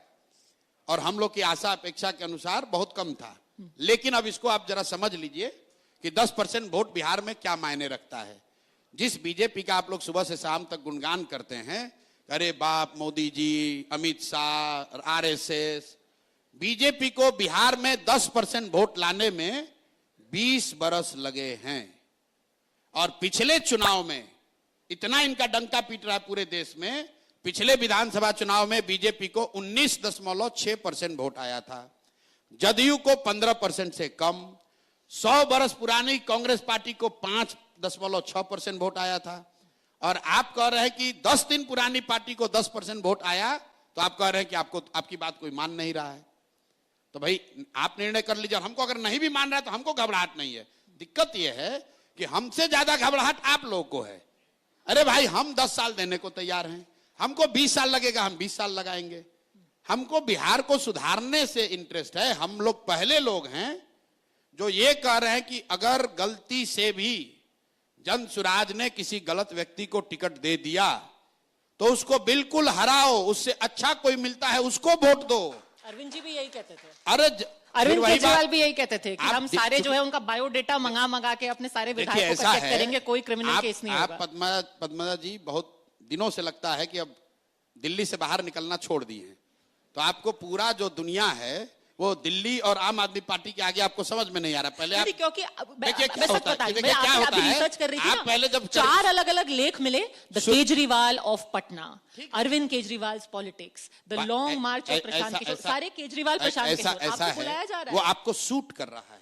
और हम लोग की आशा अपेक्षा के अनुसार बहुत कम था। लेकिन अब इसको आप जरा समझ लीजिए कि 10% वोट बिहार में क्या मायने रखता है। जिस बीजेपी का आप लोग सुबह से शाम तक गुणगान करते हैं, अरे बाप मोदी जी, अमित शाह, आरएसएस, बीजेपी को बिहार में 10% वोट लाने में 20 बरस लगे हैं। और पिछले चुनाव में इतना इनका डंका पीट रहा है पूरे देश में, पिछले विधानसभा चुनाव में बीजेपी को 19.6% वोट आया था, जदयू को 15% से कम। 100 बरस पुरानी कांग्रेस पार्टी को 5.6% वोट आया था। और आप कह रहे हैं कि 10 दिन पुरानी पार्टी को 10% वोट आया, तो आप कह रहे हैं कि आपकी बात कोई मान नहीं रहा है। तो भाई आप निर्णय कर लीजिए। हमको अगर नहीं भी मान रहा है तो हमको घबराहट नहीं है। दिक्कत यह है कि हमसे ज्यादा घबराहट आप लोगों को है। अरे भाई, हम 10 साल देने को तैयार हैं, हमको 20 साल लगेगा, हम 20 साल लगाएंगे। हमको बिहार को सुधारने से इंटरेस्ट है। हम लोग पहले लोग हैं जो ये कह रहे हैं कि अगर गलती से भी जनसुराज ने किसी गलत व्यक्ति को टिकट दे दिया तो उसको बिल्कुल हराओ, उससे अच्छा कोई मिलता है उसको वोट दो। अरविंद जी भी यही कहते थे। अरविंद केजरीवाल भी यही कहते थे कि हम सारे जो है उनका बायोडेटा मंगा के अपने सारे विधायकों को चेक करेंगे, कोई क्रिमिनल केस नहीं होगा। पद्मजा जी, बहुत दिनों से लगता है कि अब दिल्ली से बाहर निकलना छोड़ दिए हैं, तो आपको पूरा जो दुनिया है वो दिल्ली और आम आदमी पार्टी के आगे आपको समझ में नहीं आ रहा। पहले आप क्योंकि देखिए क्या होता है, रिसर्च कर रही थी, आप पहले जब 4 अलग अलग लेख मिले, the Kejriwal of Patna, Arvind Kejriwal politics, the long march of Prashant Kishor, सारे केजरीवाल प्रशांत किशोर, आपको बुलाया जा रहा है। वो आपको सूट कर रहा है,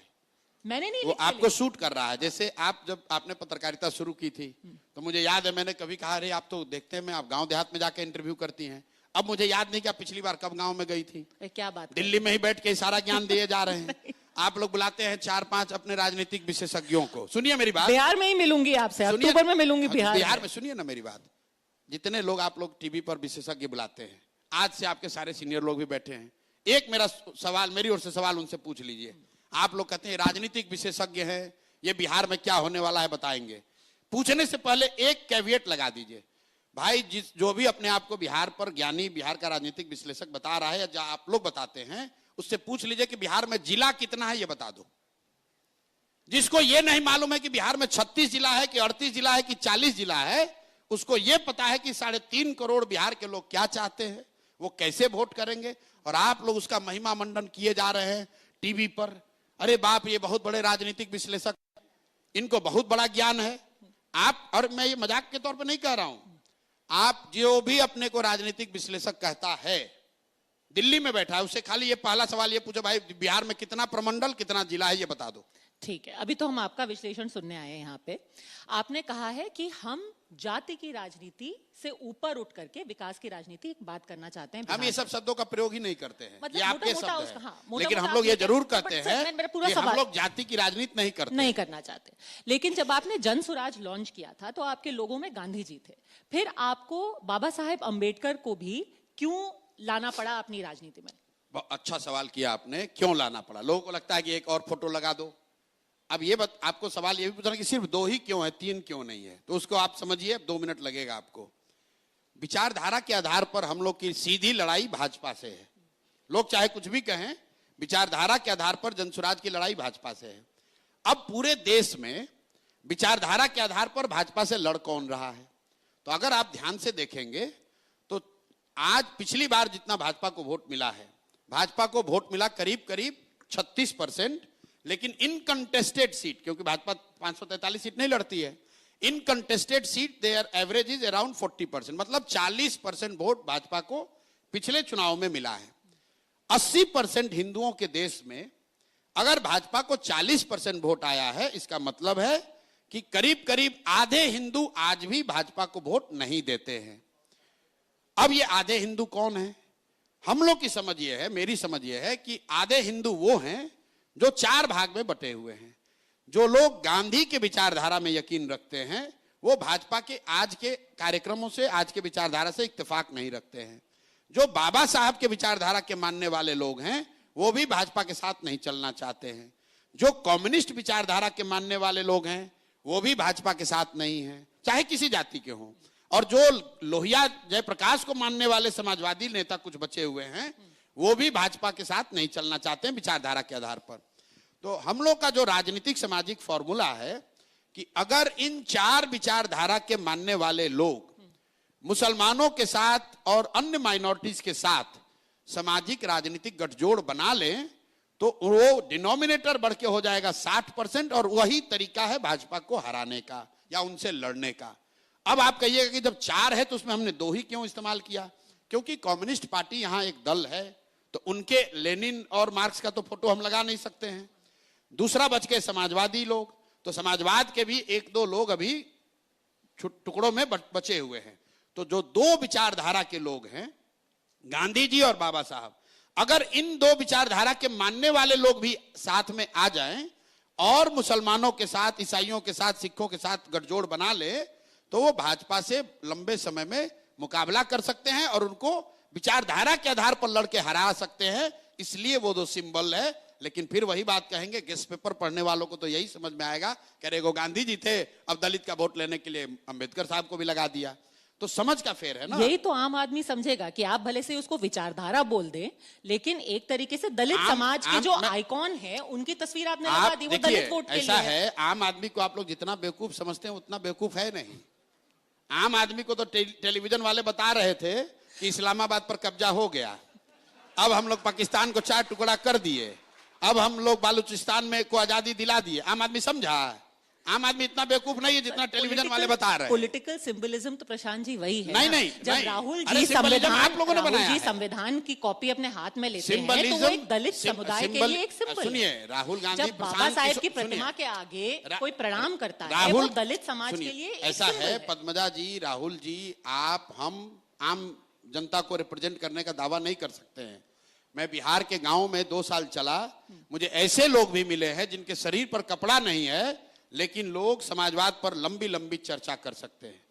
मैंने नहीं, वो आपको सूट कर रहा है। जैसे आप जब आपने पत्रकारिता शुरू की थी तो मुझे याद है मैंने कभी कहा, अरे आप तो देखते हैं आप गांव देहात में जाकर इंटरव्यू करती हैं। अब मुझे याद नहीं कि आप पिछली बार कब गांव में गई थी। क्या बात, दिल्ली में ही बैठ के सारा ज्ञान दिए जा रहे हैं। आप लोग बुलाते हैं 4-5 अपने राजनीतिक विशेषज्ञों को। सुनिए मेरी बात, बिहार में ही मिलूंगी आपसे, अक्टूबर में मिलूंगी बिहार में। सुनिए ना मेरी बात, जितने लोग आप लोग टीवी पर विशेषज्ञ बुलाते हैं, आज से आपके सारे सीनियर लोग भी बैठे हैं। एक मेरा सवाल, मेरी ओर से सवाल उनसे पूछ लीजिए। आप लोग कहते हैं राजनीतिक विशेषज्ञ हैं, ये बिहार में क्या होने वाला है बताएंगे। पूछने से पहले एक कैविएट लगा दीजिए, भाई जो भी अपने आप को बिहार पर ज्ञानी, बिहार का राजनीतिक विश्लेषक बता रहा है या आप लोग बताते हैं, उससे पूछ लीजिए कि बिहार में जिला कितना है ये बता दो। जिसको ये नहीं मालूम है कि बिहार में 36 जिला है कि 38 जिला है कि 40 जिला है, उसको ये पता है कि 3.5 करोड़ बिहार के लोग क्या चाहते हैं, वो कैसे वोट करेंगे। और आप लोग उसका महिमा मंडन किए जा रहे हैं टीवी पर। अरे बाप, ये बहुत बड़े राजनीतिक विश्लेषक, इनको बहुत बड़ा ज्ञान है। आप, और मैं ये मजाक के तौर पर नहीं कह रहा हूं, आप जो भी अपने को राजनीतिक विश्लेषक कहता है, दिल्ली में बैठा है, उससे खाली ये पहला सवाल ये पूछो, भाई बिहार में कितना प्रमंडल, कितना जिला है, ये बता दो। ठीक है, अभी तो हम आपका विश्लेषण सुनने आए हैं यहाँ पे। आपने कहा है कि हम जाति की राजनीति से ऊपर उठ करके विकास की राजनीति एक बात करना चाहते हैं। हम ये सब शब्दों का प्रयोग ही नहीं करते हैं, मतलब ये आपके शब्द हैं। हाँ, लेकिन हम लोग ये जरूर कहते हैं कि हम लोग जाति की राजनीति नहीं करना चाहते। लेकिन जब आपने जनसुराज लॉन्च किया था तो आपके लोगों में गांधी जी थे, फिर आपको बाबा साहेब अंबेडकर को भी क्यों लाना पड़ा अपनी राजनीति में? बहुत अच्छा सवाल किया आपने, क्यों लाना पड़ा। लोगों को लगता है कि एक और फोटो लगा दो। अब ये आपको सवाल ये भी पूछना कि सिर्फ 2 ही क्यों है, 3 क्यों नहीं है, तो उसको आप समझिए, 2 मिनट लगेगा आपको। विचारधारा के आधार पर हम लोग की सीधी लड़ाई भाजपा से है। लोग चाहे कुछ भी कहें, विचारधारा के आधार पर जनसुराज की लड़ाई भाजपा से है। अब पूरे देश में विचारधारा के आधार पर भाजपा से लड़ कौन रहा है, तो अगर आप ध्यान से देखेंगे तो आज पिछली बार जितना भाजपा को वोट मिला है, भाजपा को वोट मिला करीब करीब 36%, लेकिन इनकंटेस्टेड सीट, क्योंकि भाजपा 543 सीट नहीं लड़ती है, uncontested seat their average is around 40%, मतलब 40% वोट भाजपा को पिछले चुनाव में मिला है। 80% हिंदुओं के देश में अगर भाजपा को 40% वोट आया है, इसका मतलब है कि करीब करीब आधे हिंदू आज भी भाजपा को वोट नहीं देते हैं। अब ये आधे हिंदू कौन है? हम लोग की समझ ये है, मेरी समझ ये है कि आधे हिंदू वो हैं जो 4 भाग में बटे हुए हैं। जो लोग गांधी के विचारधारा में यकीन रखते हैं वो भाजपा के आज के कार्यक्रमों से, आज के विचारधारा से इत्तेफाक नहीं रखते हैं। जो बाबा साहब के विचारधारा के मानने वाले लोग हैं वो भी भाजपा के साथ नहीं चलना चाहते हैं। जो कम्युनिस्ट विचारधारा के मानने वाले लोग हैं वो भी भाजपा के साथ नहीं है, चाहे किसी जाति के हों। और जो लोहिया जयप्रकाश को मानने वाले समाजवादी नेता कुछ बचे हुए हैं वो भी भाजपा के साथ नहीं चलना चाहते हैं विचारधारा के आधार पर। तो हम लोग का जो राजनीतिक सामाजिक फॉर्मूला है कि अगर इन 4 विचारधारा के मानने वाले लोग मुसलमानों के साथ और अन्य माइनॉरिटीज के साथ सामाजिक राजनीतिक गठजोड़ बना लें तो वो डिनोमिनेटर बढ़ के हो जाएगा 60%, और वही तरीका है भाजपा को हराने का या उनसे लड़ने का। अब आप कहिएगा कि जब 4 है तो उसमें हमने 2 ही क्यों इस्तेमाल किया? क्योंकि कम्युनिस्ट पार्टी यहां एक दल है तो उनके लेनिन और मार्क्स का तो फोटो हम लगा नहीं सकते हैं। दूसरा बच के समाजवादी लोग, तो समाजवाद के भी 1-2 लोग अभी टुकड़ों में बचे हुए हैं। तो जो 2 विचारधारा के लोग हैं, गांधी जी और बाबा साहब, अगर इन 2 विचारधारा के मानने वाले लोग भी साथ में आ जाएं और मुसलमानों के साथ, ईसाइयों के साथ, सिखों के साथ गठजोड़ बना ले तो वो भाजपा से लंबे समय में मुकाबला कर सकते हैं और उनको विचारधारा के आधार पर लड़के हरा सकते हैं। इसलिए वो 2 सिंबल है। लेकिन फिर वही बात कहेंगे, गेस्ट पेपर पढ़ने वालों को तो यही समझ में आएगा, कह रहे गांधी जी थे, अब दलित का वोट लेने के लिए अंबेडकर साहब को भी लगा दिया। तो समझ का फेर है ना। यही तो आम आदमी समझेगा कि आप भले से उसको विचारधारा बोल दें, लेकिन एक तरीके से दलित समाज के जो आइकॉन है उनकी तस्वीर आपने लगा दी, वो दलित वोट के लिए ऐसा है। आम आदमी को आप लोग जितना बेवकूफ समझते हैं उतना बेवकूफ है नहीं। आम आदमी को तो टेलीविजन वाले बता रहे थे कि इस्लामाबाद पर कब्जा हो गया, अब हम लोग पाकिस्तान को 4 टुकड़ा कर दिए, अब हम लोग बालूचिस्तान में को आजादी दिला दिए। आम आदमी समझा? आम आदमी इतना बेवकूफ नहीं है जितना टेलीविजन वाले बता रहे हैं। पॉलिटिकल सिंबलिज्म तो प्रशांत जी वही है। नहीं, जब नहीं, राहुल अरे जी संविधान, आप लोगों ने बनाया है। संविधान की कॉपी अपने हाथ में लेते हैं तो वो एक दलित समुदाय के लिए एक सिंबल। सुनिए, राहुल गांधी जब बाबा साहेब की प्रतिमा के आगे कोई प्रणाम करता है, वो दलित समाज के लिए ऐसा है। पद्मजा जी, राहुल जी, आप, हम आम जनता को रिप्रेजेंट करने का दावा नहीं कर सकते हैं। मैं बिहार के गांव में 2 साल चला, मुझे ऐसे लोग भी मिले हैं जिनके शरीर पर कपड़ा नहीं है लेकिन लोग समाजवाद पर लंबी लंबी चर्चा कर सकते हैं।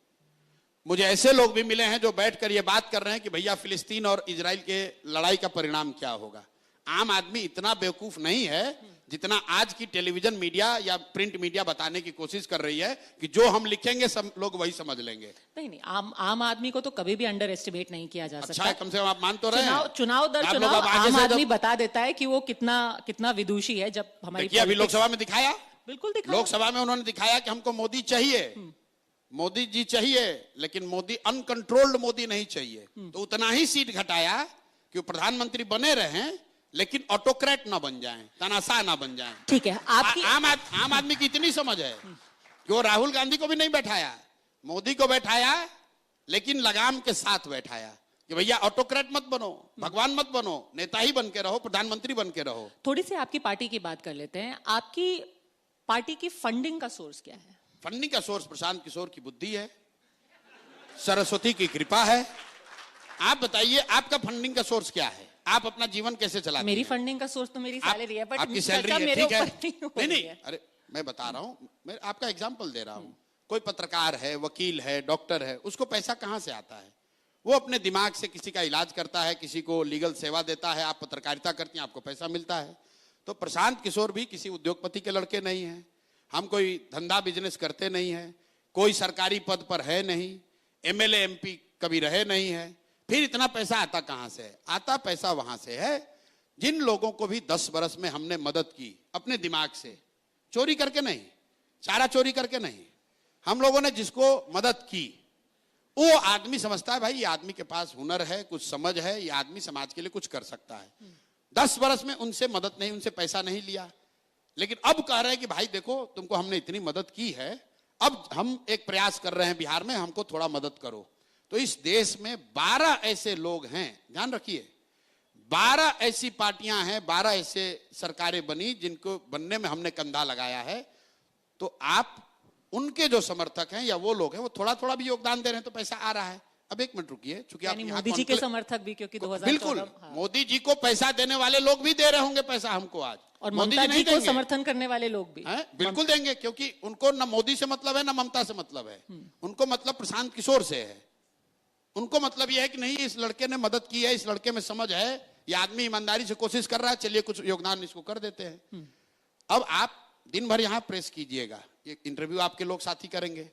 मुझे ऐसे लोग भी मिले हैं जो बैठकर ये बात कर रहे हैं कि भैया फिलिस्तीन और इजराइल के लड़ाई का परिणाम क्या होगा। आम आदमी इतना बेवकूफ नहीं है जितना आज की टेलीविजन मीडिया या प्रिंट मीडिया बताने की कोशिश कर रही है कि जो हम लिखेंगे सब लोग वही समझ लेंगे। नहीं, आम आदमी को तो कभी भी अंडर एस्टिमेट नहीं किया जा सकता। अच्छा है, कम से कम आप मान तो रहे हैं। चुनाव दर चुनाव आम आदमी बता देता है कि वो कितना विदुषी है। जब हमारी अभी लोकसभा में दिखाया, बिल्कुल दिखाया, लोकसभा में उन्होंने दिखाया कि हमको मोदी चाहिए, मोदी जी चाहिए, लेकिन मोदी अनकंट्रोल्ड मोदी नहीं चाहिए। तो उतना ही सीट घटाया कि वो प्रधानमंत्री बने रहे लेकिन ऑटोक्रेट ना बन जाएं, तानाशाह ना बन जाएं। ठीक है, आपकी आम आदमी की इतनी समझ है कि वो राहुल गांधी को भी नहीं बैठाया, मोदी को बैठाया, लेकिन लगाम के साथ बैठाया कि भैया ऑटोक्रेट मत बनो, भगवान मत बनो, नेता ही बन के रहो, प्रधानमंत्री बन के रहो। थोड़ी सी आपकी पार्टी की बात कर लेते हैं। आपकी पार्टी की फंडिंग का सोर्स क्या है? फंडिंग का सोर्स प्रशांत किशोर की बुद्धि है, सरस्वती की कृपा है। आप बताइए आपका फंडिंग का सोर्स क्या है? आप अपना जीवन कैसे चलाते हैं? मेरी फंडिंग का सोर्स तो मेरी सैलरी है, बट आपकी सैलरी है, ठीक है। नहीं, अरे मैं बता रहा हूं, मैं आपका एग्जांपल दे रहा हूं। कोई पत्रकार है, वकील है, डॉक्टर है, उसको पैसा कहां से आता है? वो अपने दिमाग से किसी का इलाज करता है, किसी को लीगल सेवा देता है। आप पत्रकारिता करती हैं, आपको पैसा मिलता है। तो प्रशांत किशोर भी किसी उद्योगपति के लड़के नहीं है, हम कोई धंधा बिजनेस करते नहीं है, कोई सरकारी पद पर है नहीं, एमएलए एमपी कभी रहे नहीं है। फिर इतना पैसा आता कहां से? आता पैसा वहां से है जिन लोगों को भी 10 बरस में हमने मदद की अपने दिमाग से, चोरी करके नहीं, चारा चोरी करके नहीं। हम लोगों ने जिसको मदद की वो आदमी समझता है भाई ये आदमी के पास हुनर है, कुछ समझ है, ये आदमी समाज के लिए कुछ कर सकता है। 10 वर्ष में उनसे मदद नहीं, उनसे पैसा नहीं लिया, लेकिन अब कह रहे हैं कि भाई देखो तुमको हमने इतनी मदद की है, अब हम एक प्रयास कर रहे हैं बिहार में, हमको थोड़ा मदद करो। तो इस देश में 12 ऐसे लोग हैं, ध्यान रखिए, 12 ऐसी पार्टियां हैं, 12 ऐसे सरकारें बनी जिनको बनने में हमने कंधा लगाया है। तो आप उनके जो समर्थक हैं या वो लोग हैं, वो थोड़ा थोड़ा भी योगदान दे रहे हैं तो पैसा आ रहा है। अब एक मिनट रुकिए, चूंकि आप मोदी जी के समर्थक भी, क्योंकि 2014 बिल्कुल मोदी जी को पैसा देने वाले लोग भी दे रहे होंगे पैसा हमको आज, और मोदी ममता जी नहीं जी को देंगे, समर्थन करने वाले लोग भी बिल्कुल देंगे, क्योंकि उनको न मोदी से मतलब है न ममता से मतलब है, उनको मतलब प्रशांत किशोर से है। उनको मतलब यह है कि नहीं इस लड़के ने मदद की है, इस लड़के में समझ है, ये आदमी ईमानदारी से कोशिश कर रहा है, चलिए कुछ योगदान इसको कर देते हैं। अब आप दिन भर यहां प्रेस कीजिएगा, ये इंटरव्यू आपके लोग साथी करेंगे।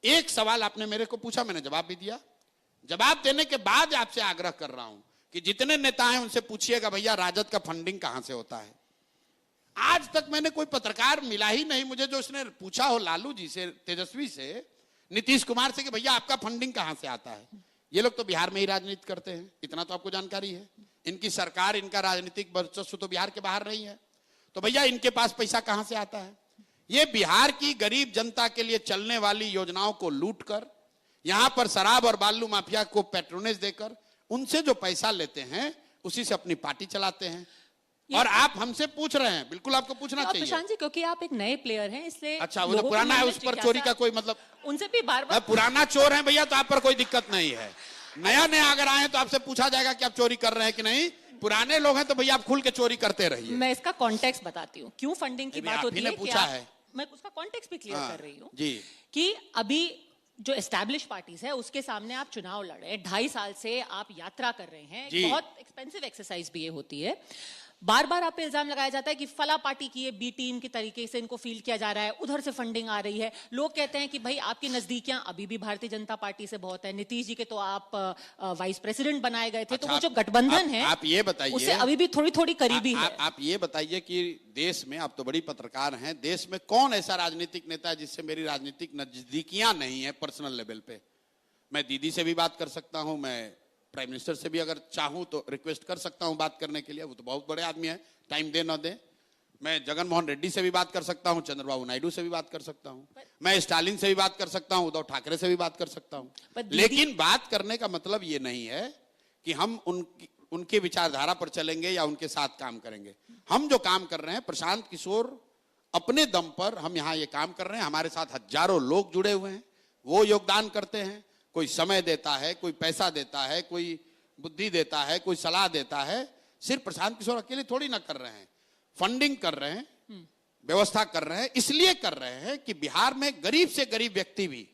एक सवाल आपने मेरे को पूछा, मैंने जवाब भी दिया। जवाब देने के बाद आपसे आग्रह कर रहा हूं कि जितने नेता हैं उनसे पूछिएगा भैया राजद का फंडिंग कहां से होता है। आज तक मैंने कोई पत्रकार मिला ही नहीं मुझे जो उसने पूछा हो लालू जी से, तेजस्वी से, नीतीश कुमार से कि भैया आपका फंडिंग कहां से आता है। ये लोग तो बिहार में ही राजनीति करते हैं, इतना तो आपको जानकारी है। इनकी सरकार, इनका राजनीतिक वर्चस्व तो बिहार के बाहर नहीं है, तो भैया इनके पास पैसा कहां से आता है। ये बिहार की गरीब जनता के लिए चलने वाली योजनाओं को लूटकर, यहां पर शराब और बालू माफिया को पैट्रोनेज देकर उनसे जो पैसा लेते हैं उसी से अपनी पार्टी चलाते हैं। और आप हमसे पूछ रहे हैं, बिल्कुल आपको पूछना चाहिए प्रशांत जी, क्योंकि आप एक नए प्लेयर हैं इसलिए। अच्छा, वो तो पुराना है, उस पर चोरी का कोई मतलब, उनसे भी बार बार पुराना चोर है भैया तो आप पर कोई दिक्कत नहीं है। नया नया अगर आए तो आपसे पूछा जाएगा कि आप चोरी कर रहे हैं कि नहीं। पुराने लोग हैं तो भैया आप खुल के चोरी करते रहिए। मैं इसका कॉन्टेक्स्ट बताती हूँ, क्यों फंडिंग की बात होती है, पूछा है, मैं उसका कॉन्टेक्स्ट भी क्लियर कर रही हूँ जी, कि अभी जो एस्टैब्लिश पार्टीज है उसके सामने आप चुनाव लड़ रहे हैं, 2.5 साल से आप यात्रा कर रहे हैं, बहुत एक्सपेंसिव एक्सरसाइज भी ये होती है। बार बार आप पे इल्जाम लगाया जाता है कि फला पार्टी की ये बी टीम की तरीके से इनको फील किया जा रहा है, उधर से फंडिंग आ रही है। लोग कहते हैं कि भाई आपकी नजदीकियां अभी भी भारतीय जनता पार्टी से बहुत है, नीतीश जी के तो आप वाइस प्रेसिडेंट बनाए गए थे। अच्छा, तो वो जो गठबंधन है आप ये बताइए, उससे अभी भी थोड़ी थोड़ी करीबी है। आप ये बताइए कि देश में, आप तो बड़ी पत्रकार हैं, देश में कौन ऐसा राजनीतिक नेता है जिससे मेरी राजनीतिक नजदीकियां नहीं है पर्सनल लेवल पे। मैं दीदी से भी बात कर सकता हूं, मैं प्राइम मिनिस्टर से भी अगर चाहूं तो रिक्वेस्ट कर सकता हूं बात करने के लिए, वो तो बहुत बड़े आदमी है, टाइम दे ना दे। मैं जगन मोहन रेड्डी से भी बात कर सकता हूं, चंद्रबाबू नायडू से भी बात कर सकता हूं, मैं स्टालिन से भी बात कर सकता हूं, उद्धव ठाकरे से भी बात कर सकता हूं। लेकिन बात करने का मतलब ये नहीं है कि हम उनकी विचारधारा पर चलेंगे या उनके साथ काम करेंगे। हम जो काम कर रहे हैं, प्रशांत किशोर अपने दम पर हम यहाँ ये काम कर रहे हैं, हमारे साथ हजारों लोग जुड़े हुए हैं, वो योगदान करते हैं, कोई समय देता है, कोई पैसा देता है, कोई बुद्धि देता है, कोई सलाह देता है। सिर्फ प्रशांत किशोर अकेले थोड़ी ना कर रहे हैं, फंडिंग कर रहे हैं, व्यवस्था कर रहे हैं। इसलिए कर रहे हैं कि बिहार में गरीब से गरीब व्यक्ति भी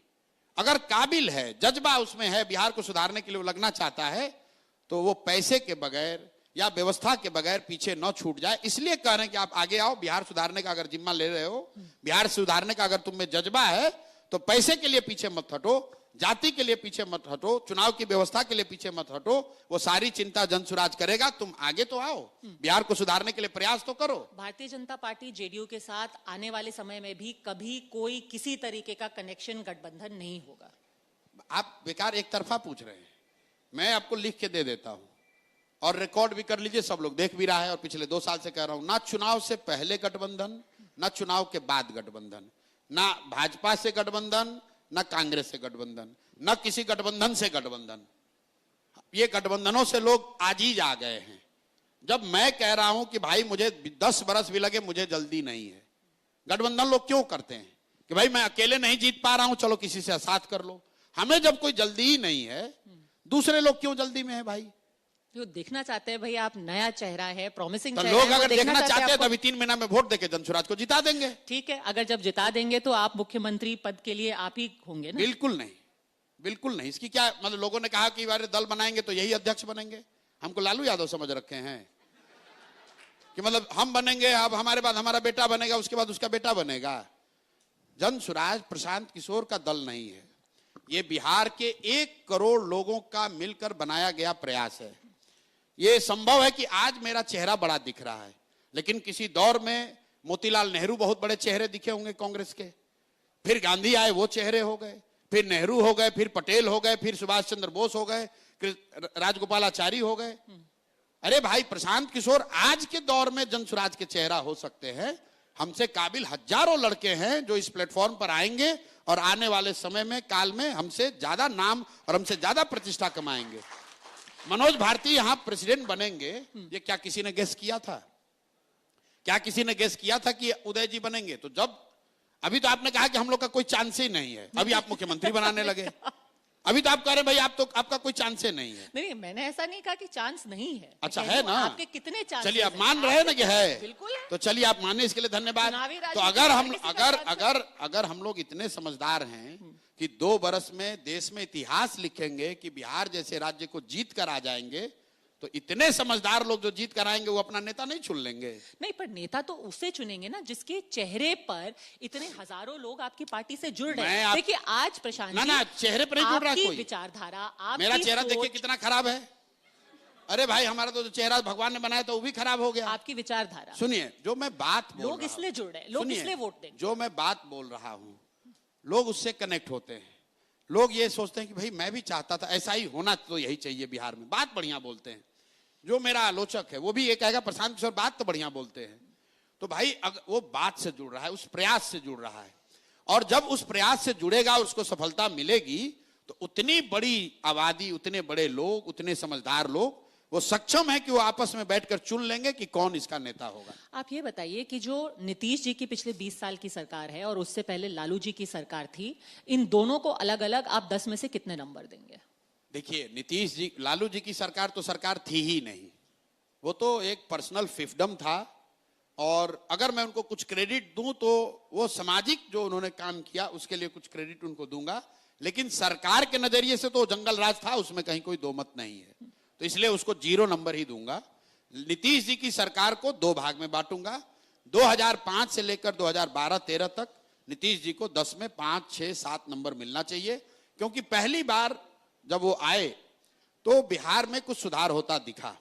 अगर काबिल है, जज्बा उसमें है, बिहार को सुधारने के लिए वो लगना चाहता है, तो वो पैसे के बगैर या व्यवस्था के बगैर पीछे न छूट जाए। इसलिए कह रहे हैं कि आप आगे आओ, बिहार सुधारने का अगर जिम्मा ले रहे हो, बिहार सुधारने का अगर तुम में जज्बा है, तो पैसे के लिए पीछे मत हटो, जाति के लिए पीछे मत हटो, चुनाव की व्यवस्था के लिए पीछे मत हटो। वो सारी चिंता जनसुराज करेगा, तुम आगे तो आओ, बिहार को सुधारने के लिए प्रयास तो करो। भारतीय जनता पार्टी जेडीयू के साथ आने वाले समय में भी कभी कोई किसी तरीके का कनेक्शन, गठबंधन नहीं होगा। आप बेकार एक तरफा पूछ रहे हैं, मैं आपको लिख के दे देता हूं और रिकॉर्ड भी कर लीजिए, सब लोग देख भी रहा है। और पिछले 2 साल से कह रहा हूं, ना चुनाव से पहले गठबंधन, ना चुनाव के बाद गठबंधन, ना भाजपा से गठबंधन, ना कांग्रेस से गठबंधन, ना किसी गठबंधन से गठबंधन। ये गठबंधनों से लोग आजीज आ गए हैं। जब मैं कह रहा हूं कि भाई मुझे 10 बरस भी लगे, मुझे जल्दी नहीं है। गठबंधन लोग क्यों करते हैं कि भाई मैं अकेले नहीं जीत पा रहा हूं, चलो किसी से साथ कर लो। हमें जब कोई जल्दी ही नहीं है, दूसरे लोग क्यों जल्दी में है भाई? जो देखना चाहते हैं भाई, आप नया चेहरा है, प्रॉमिसिंग तो चेहरा लोग है, अगर देखना चाहते हैं तो आपको। अभी 3 महीना में वोट देके जनसुराज को जिता देंगे। ठीक है, अगर जब जिता देंगे तो आप मुख्यमंत्री पद के लिए आप ही होंगे ना? बिल्कुल नहीं, बिल्कुल नहीं। इसकी क्या मतलब, लोगों ने कहा कि बारे दल बनाएंगे तो यही अध्यक्ष बनेंगे। हमको लालू यादव समझ रखे हैं कि मतलब हम बनेंगे, अब हमारे बाद हमारा बेटा बनेगा, उसके बाद उसका बेटा बनेगा। जनसुराज प्रशांत किशोर का दल नहीं है, ये बिहार के 1 करोड़ लोगों का मिलकर बनाया गया प्रयास है। ये संभव है कि आज मेरा चेहरा बड़ा दिख रहा है, लेकिन किसी दौर में मोतीलाल नेहरू बहुत बड़े चेहरे दिखे होंगे कांग्रेस के, फिर गांधी आए वो चेहरे हो गए, फिर नेहरू हो गए, फिर पटेल हो गए, फिर सुभाष चंद्र बोस हो गए, राजगोपालाचारी हो गए। अरे भाई, प्रशांत किशोर आज के दौर में जनसुराज के चेहरा हो सकते हैं। हमसे काबिल हजारों लड़के हैं जो इस प्लेटफॉर्म पर आएंगे और आने वाले समय में काल में हमसे ज्यादा नाम और हमसे ज्यादा प्रतिष्ठा कमाएंगे। मनोज भारती यहां प्रेसिडेंट बनेंगे, ये क्या किसी ने गेस किया था? क्या किसी ने गेस किया था कि उदय जी बनेंगे? तो जब अभी तो आपने कहा कि हम लोग का कोई चांस ही नहीं है, अभी आप मुख्यमंत्री बनाने लगे। अभी तो आप कह रहे भाई आप तो आपका कोई चांस ही नहीं है। नहीं, मैंने ऐसा नहीं कहा कि चांस नहीं है। अच्छा है ना? आपके कितने चांस? चलिए आप मान रहे हैं ना कि है, बिल्कुल है। तो चलिए आप माने, इसके लिए धन्यवाद। तो अगर हम लोग इतने समझदार हैं कि 2 बरस में देश में इतिहास लिखेंगे कि बिहार जैसे राज्य को जीत कर आ जाएंगे, तो इतने समझदार लोग जो जीत कर आएंगे वो अपना नेता नहीं चुन लेंगे? नहीं, पर नेता तो उसे चुनेंगे ना जिसके चेहरे पर इतने हजारों लोग आपकी पार्टी से जुड़ रहे हैं। देखिए आज प्रशांत ना चेहरे पर नहीं जुड़ रहा कोई। विचारधारा, आपकी मेरा चेहरा देखिए कितना खराब है। अरे भाई, हमारा तो चेहरा भगवान ने बनाया तो वो भी खराब हो गया। आपकी विचारधारा, सुनिए, जो मैं बात बोल लोग इसलिए जुड़ रहे हैं, लोग इसलिए वोट देंगे। जो मैं बात बोल रहा हूं, लोग उससे कनेक्ट होते हैं। लोग ये सोचते हैं कि भाई मैं भी चाहता था, ऐसा ही होना तो यही चाहिए बिहार में। बात बढ़िया बोलते हैं। जो मेरा आलोचक है वो भी ये कहेगा प्रशांत किशोर बात तो बढ़िया बोलते हैं। तो भाई वो बात से जुड़ रहा है, उस प्रयास से जुड़ रहा है, और जब उस प्रयास से जुड़ेगा और उसको सफलता मिलेगी तो उतनी बड़ी आबादी, उतने बड़े लोग, उतने समझदार लोग वो सक्षम है कि वो आपस में बैठकर चुन लेंगे कि कौन इसका नेता होगा। आप ये बताइए कि जो नीतीश जी की पिछले 20 साल की सरकार है और उससे पहले लालू जी की सरकार थी, इन दोनों को अलग अलग आप 10 में से कितने नंबर देंगे? देखिए, नीतीश जी, लालू जी की सरकार तो सरकार थी ही नहीं, वो तो एक पर्सनल फिफ्डम था। और अगर मैं उनको कुछ क्रेडिट दूं तो वो सामाजिक जो उन्होंने काम किया उसके लिए कुछ क्रेडिट उनको दूंगा, लेकिन सरकार के नजरिए से तो जंगल राज था, उसमें कहीं कोई दो मत नहीं है, तो इसलिए उसको 0 नंबर ही दूंगा। नीतीश जी की सरकार को 2 भाग में बांटूंगा। 2005 से लेकर 2012-13 तक नीतीश जी को 10 में 5, 6, 7 नंबर मिलना चाहिए, क्योंकि पहली बार जब वो आए तो बिहार में कुछ सुधार होता दिखा।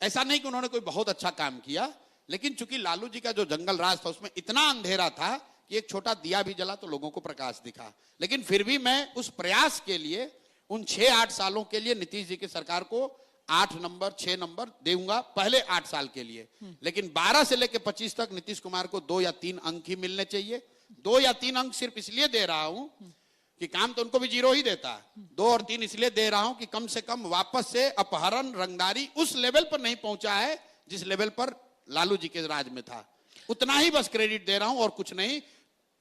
ऐसा नहीं कि उन्होंने कोई बहुत अच्छा काम किया, लेकिन चूंकि लालू जी का जो जंगल राज था उसमें इतना अंधेरा था कि एक छोटा दिया भी जला तो लोगों को प्रकाश दिखा। लेकिन फिर भी मैं उस प्रयास के लिए, उन 6-8 सालों के लिए नीतीश जी की सरकार को 8 नंबर 6 नंबर दूंगा, पहले 8 साल के लिए। लेकिन 12 से लेकर 25 तक नीतीश कुमार को 2 या 3 अंक ही मिलने चाहिए। 2 या 3 अंक सिर्फ इसलिए दे रहा हूं कि काम तो उनको भी 0 ही देता है। 2 और 3 इसलिए दे रहा हूं कि कम से कम वापस से अपहरण, रंगदारी उस लेवल पर नहीं पहुंचा है जिस लेवल पर लालू जी के राज में था। उतना ही बस क्रेडिट दे रहा हूं और कुछ नहीं।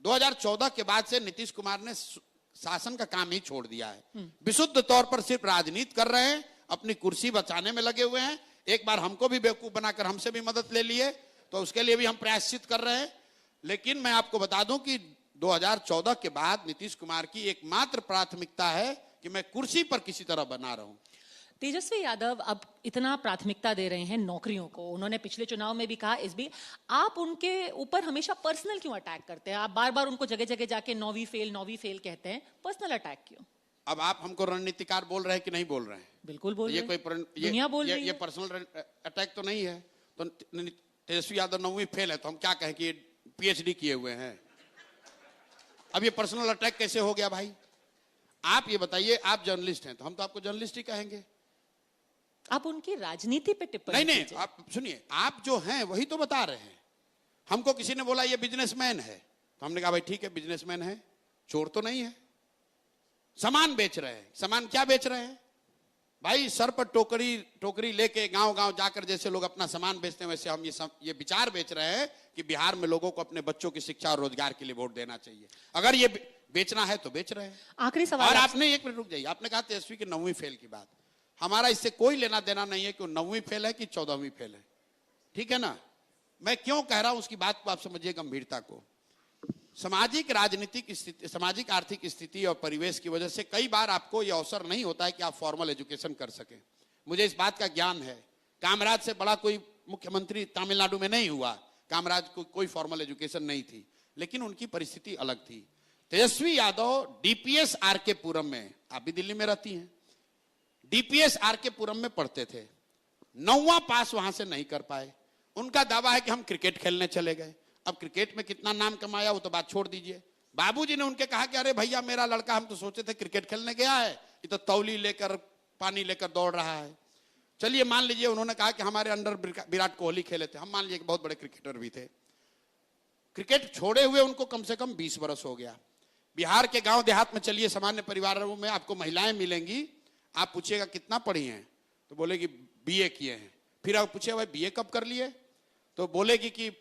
2014 के बाद से नीतीश कुमार ने शासन का काम ही छोड़ दिया है, विशुद्ध तौर पर सिर्फ राजनीति कर रहे हैं, अपनी कुर्सी बचाने में लगे हुए हैं। एक बार हमको भी बेवकूफ बनाकर हमसे भी मदद ले लिए, तो उसके लिए भी हम प्रायश्चित कर रहे हैं। लेकिन मैं आपको बता दूं कि 2014 के बाद नीतीश कुमार की एकमात्र प्राथमिकता है कि मैं कुर्सी पर किसी तरह बना रहूं। तेजस्वी यादव अब इतना प्राथमिकता दे रहे हैं नौकरियों को, उन्होंने पिछले चुनाव में भी कहा, इस भी आप उनके ऊपर हमेशा पर्सनल क्यों अटैक करते हैं? आप बार बार उनको जगह जगह जाके 9वीं फेल कहते हैं, पर्सनल अटैक क्यों? अब आप हमको रणनीतिकार बोल रहे हैं कि नहीं बोल रहे हैं? बिल्कुल बोल रहे हैं। दुनिया बोल रही है। ये पर्सनल अटैक तो नहीं है। तो तेजस्वी यादव 9वीं फेल है तो हम क्या कहें कि PhD किए हुए हैं? अब ये पर्सनल अटैक कैसे हो गया भाई? आप ये बताइए, आप जर्नलिस्ट हैं तो हम तो आपको जर्नलिस्ट ही कहेंगे। आप उनकी राजनीति पे टिप्पणी नहीं, आप सुनिए, आप जो हैं वही तो बता रहे हैं। हमको किसी ने बोला ये बिजनेसमैन है तो हमने कहा भाई ठीक है, बिजनेसमैन है, चोर तो नहीं है। सामान बेच रहे हैं, सामान क्या बेच रहे हैं भाई? सर पर टोकरी लेके गांव गांव जाकर जैसे लोग अपना सामान बेचते हैं, वैसे हम ये विचार बेच रहे हैं कि बिहार में लोगों को अपने बच्चों की शिक्षा और रोजगार के लिए वोट देना चाहिए। अगर ये बेचना है तो बेच रहे हैं। आखिरी सवाल। और आपने एक मिनट रुक जाइए, आपने कहा तेजस्वी की 9वीं फेल की बात, हमारा इससे कोई लेना देना नहीं है कि वो 9वीं फेल है कि 14वीं फेल है, ठीक है ना? मैं क्यों कह रहा हूं उसकी बात को आप समझिए गंभीरता को। सामाजिक राजनीतिक स्थिति, सामाजिक आर्थिक स्थिति और परिवेश की वजह से कई बार आपको यह अवसर नहीं होता है कि आप फॉर्मल एजुकेशन कर सकें। मुझे इस बात का ज्ञान है। कामराज से बड़ा कोई मुख्यमंत्री तमिलनाडु में नहीं हुआ, कामराज को कोई फॉर्मल एजुकेशन नहीं थी, लेकिन उनकी परिस्थिति अलग थी। तेजस्वी यादव DPS RK पुरम में, आप भी दिल्ली में रहती हैं, DPS RK पुरम में पढ़ते थे, 9वां पास वहां से नहीं कर पाए। उनका दावा है कि हम क्रिकेट खेलने चले गए। अब क्रिकेट में कितना नाम कमाया वो तो बात छोड़ दीजिए, बाबूजी ने उनके कहा कि अरे भैया मेरा लड़का, हम तो सोचे थे क्रिकेट खेलने गया है, ये तो तौली लेकर पानी लेकर दौड़ रहा है। चलिए मान लीजिए उन्होंने कहा कि हमारे अंडर विराट कोहली खेले थे, हम मान लीजिए कि बहुत बड़े क्रिकेटर भी थे। क्रिकेट छोड़े हुए उनको कम से कम 20 वर्ष हो गया। बिहार के गांव देहात में चलिए, सामान्य परिवारों में आपको महिलाएं मिलेंगी, आप पूछिएगा कितना पढ़ी हैं, तो बोलेगी बीए किए हैं। फिर आप पूछिए भाई बीए कब कर लिए, तो बोलेगी कि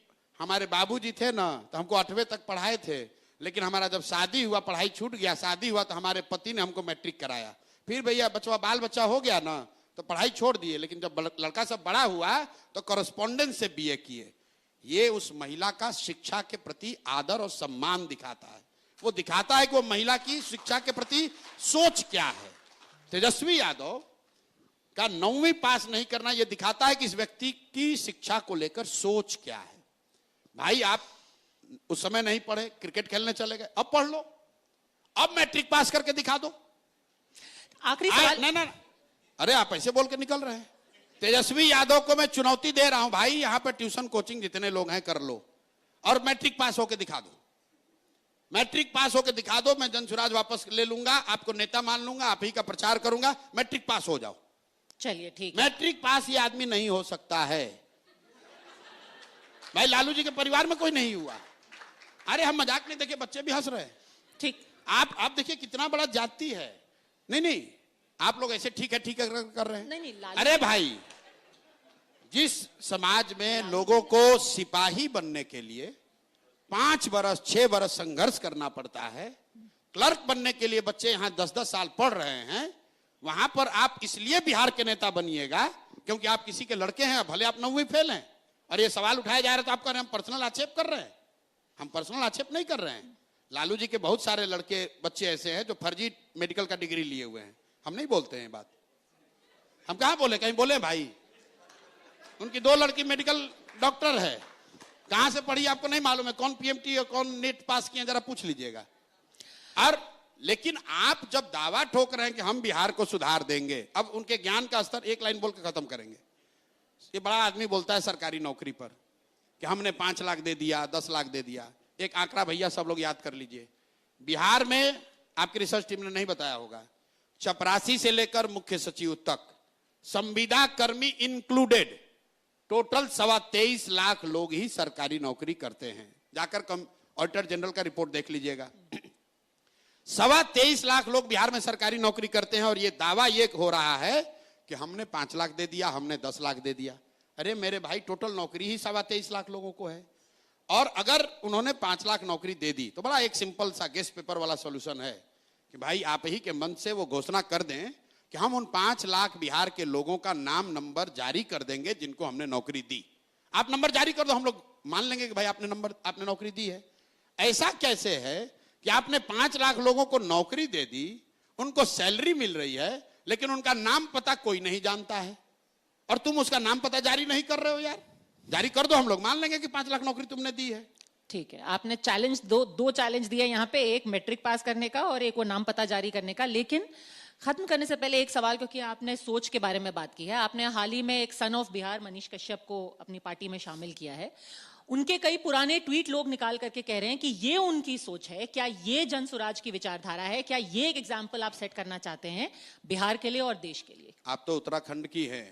हमारे बाबूजी थे ना तो हमको 8वीं तक पढ़ाए थे, लेकिन हमारा जब शादी हुआ पढ़ाई छूट गया, शादी हुआ तो हमारे पति ने हमको मैट्रिक कराया। फिर भैया बचवा बाल बच्चा हो गया ना तो पढ़ाई छोड़ दिए, लेकिन जब लड़का सब बड़ा हुआ तो कॉरेस्पॉन्डेंस से बीए किए। ये उस महिला का शिक्षा के प्रति आदर और सम्मान दिखाता है। वो दिखाता है कि वो महिला की शिक्षा के प्रति सोच क्या है। तेजस्वी यादव का 9वीं पास नहीं करना यह दिखाता है कि इस व्यक्ति की शिक्षा को लेकर सोच क्या है। भाई आप उस समय नहीं पढ़े, क्रिकेट खेलने चले गए, अब पढ़ लो, अब मैट्रिक पास करके दिखा दो। आखिरी सवाल। ना, अरे आप ऐसे बोल के निकल रहे हैं। तेजस्वी यादव को मैं चुनौती दे रहा हूं, भाई यहां पर ट्यूशन कोचिंग जितने लोग हैं कर लो और मैट्रिक पास होके दिखा दो। मैट्रिक पास होके दिखा दो, मैं जनसुराज वापस ले लूंगा, आपको नेता मान लूंगा, आप ही का प्रचार करूंगा। मैट्रिक पास हो जाओ। चलिए ठीक है। मैट्रिक पास ये आदमी नहीं हो सकता है। भाई लालू जी के परिवार में कोई नहीं हुआ। अरे हम मजाक नहीं, देखिए बच्चे भी हंस रहे हैं। ठीक, आप देखिए कितना बड़ा जाति है। नहीं आप लोग ऐसे ठीक है कर रहे हैं। नहीं, अरे भाई जिस समाज में लोगों को सिपाही बनने के लिए 5 वर्ष 6 वर्ष संघर्ष करना पड़ता है, क्लर्क बनने के लिए बच्चे यहां 10-10 साल पढ़ रहे हैं, वहां पर आप इसलिए बिहार के नेता बनिएगा क्योंकि आप किसी के लड़के हैं, भले आप 9वीं फेल हैं। और ये सवाल उठाया जा रहा है तो आप कह रहे हैं हम पर्सनल आक्षेप कर रहे हैं। हम पर्सनल आक्षेप नहीं कर रहे हैं। लालू जी के बहुत सारे लड़के बच्चे ऐसे हैं जो फर्जी मेडिकल का डिग्री लिए हुए हैं। हम नहीं बोलते हैं बात, हम कहां बोले, कहीं बोले भाई। उनकी 2 लड़की मेडिकल डॉक्टर है, कहां से पढ़ी आपको नहीं मालूम है, कौन पीएमटी और कौन नेट पास किए जरा पूछ लीजिएगा। और लेकिन आप जब दावा ठोक रहे हैं कि हम बिहार को सुधार देंगे, अब उनके ज्ञान का स्तर एक लाइन बोल के खत्म करेंगे। ये बड़ा आदमी बोलता है सरकारी नौकरी पर कि हमने 5 लाख दे दिया, 10 लाख दे दिया। एक आंकड़ा भैया सब लोग याद कर लीजिए, बिहार में आपकी रिसर्च टीम ने नहीं बताया होगा, चपरासी से लेकर मुख्य सचिव तक, संविदा कर्मी इंक्लूडेड, टोटल 23.25 लाख लोग ही सरकारी नौकरी करते हैं। जाकर ऑडिटर जनरल का रिपोर्ट देख लीजिएगा। 23.25 लाख लोग बिहार में सरकारी नौकरी करते हैं और ये दावा ये हो रहा है कि हमने 5 लाख दे दिया, हमने 10 लाख दे दिया। अरे मेरे भाई टोटल नौकरी ही 23.25 लाख लोगों को है। और अगर उन्होंने 5 लाख नौकरी दे दी तो बड़ा एक सिंपल सा गेस्ट पेपर वाला सॉल्यूशन है कि भाई आप ही के मन से वो घोषणा कर दें कि हम उन 5 लाख बिहार के लोगों का नाम नंबर जारी कर देंगे जिनको हमने नौकरी दी। आप नंबर जारी कर दो, हम लोग मान लेंगे कि भाई आपने नौकरी दी है। ऐसा कैसे है कि आपने 5 लाख लोगों को नौकरी दे दी, उनको सैलरी मिल रही है, लेकिन उनका नाम पता कोई नहीं जानता है, और तुम उसका नाम पता जारी नहीं कर रहे हो। यार जारी कर दो, हम लोग मान लेंगे कि 5 लाख नौकरी तुमने दी है। ठीक है, आपने चैलेंज दो चैलेंज दिए यहाँ पे, एक मैट्रिक पास करने का और एक वो नाम पता जारी करने का। लेकिन खत्म करने से पहले एक सवाल, क्योंकि आपने सोच के बारे में बात की है, आपने हाल ही में एक सन ऑफ बिहार मनीष कश्यप को अपनी पार्टी में शामिल किया है। उनके कई पुराने ट्वीट लोग निकाल करके कह रहे हैं कि ये उनकी सोच है। क्या ये जनसुराज की विचारधारा है? क्या ये एक एग्जाम्पल आप सेट करना चाहते हैं बिहार के लिए और देश के लिए? आप तो उत्तराखंड की है,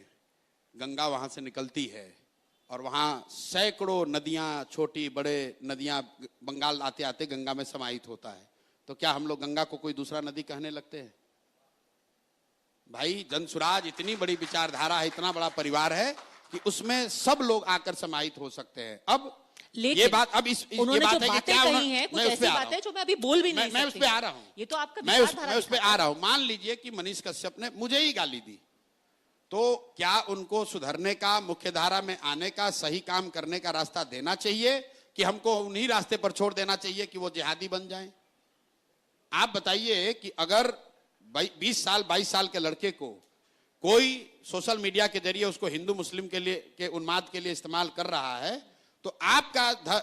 गंगा वहां से निकलती है और वहां सैकड़ों नदियां, छोटी बड़े नदियां बंगाल आते आते गंगा में समाहित होता है। तो क्या हम लोग गंगा को कोई दूसरा नदी कहने लगते हैं? भाई जनसुराज इतनी बड़ी विचारधारा है, इतना बड़ा परिवार है कि उसमें सब लोग आकर समाहित हो सकते हैं। अब ये बात, अब उन्होंने ये बात जो है कि बातें क्या कही हैं, कुछ ऐसी बातें जो मैं अभी बोल भी नहीं सकती। मैं उस पे आ रहा हूं, ये तो आपका मैं उस पे आ रहा हूं। मान लीजिए कि मनीष कश्यप ने मुझे ही गाली दी, तो क्या उनको सुधरने का, मुख्य धारा में आने का, सही काम करने का रास्ता देना चाहिए कि हमको उन्हीं रास्ते पर छोड़ देना चाहिए कि वो जिहादी बन जाएं? आप बताइए कि अगर 20 साल 22 साल के लड़के को कोई सोशल मीडिया के जरिए उसको हिंदू मुस्लिम के उन्माद के लिए इस्तेमाल कर रहा है, तो आपका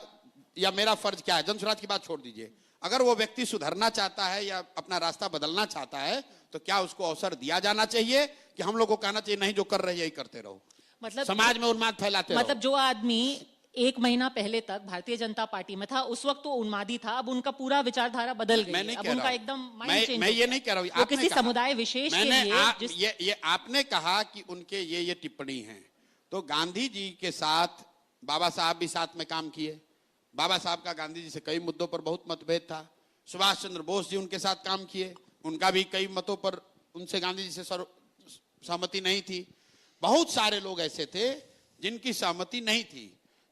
या मेरा फर्ज क्या है? जनसुराज की बात छोड़ दीजिए, अगर वो व्यक्ति सुधरना चाहता है या अपना रास्ता बदलना चाहता है तो क्या उसको अवसर दिया जाना चाहिए कि हम लोग को कहना चाहिए नहीं जो कर रहे हैं यही करते रहो, मतलब समाज में उन्माद फैलाते मतलब रहो? जो आदमी 1 महीना पहले तक भारतीय जनता पार्टी में था, उस वक्त तो उन्मादी था, अब उनका पूरा विचारधारा बदल गई मैं है। नहीं अब कह उनका रहा हूं। एकदम माइंड चेंज मैं ये नहीं कह रहा हूं, वो आपने किसी कहा। समुदाय विशेष के मैंने लिए ये आपने कहा कि उनके ये टिप्पणी है, तो गांधी जी के साथ बाबा साहब भी साथ में काम किए। बाबा साहब का गांधी जी से कई मुद्दों पर बहुत मतभेद था। सुभाष चंद्र बोस जी उनके साथ काम किए, उनका भी कई मतों पर उनसे गांधी जी से सहमति नहीं थी। बहुत सारे लोग ऐसे थे जिनकी सहमति नहीं थी।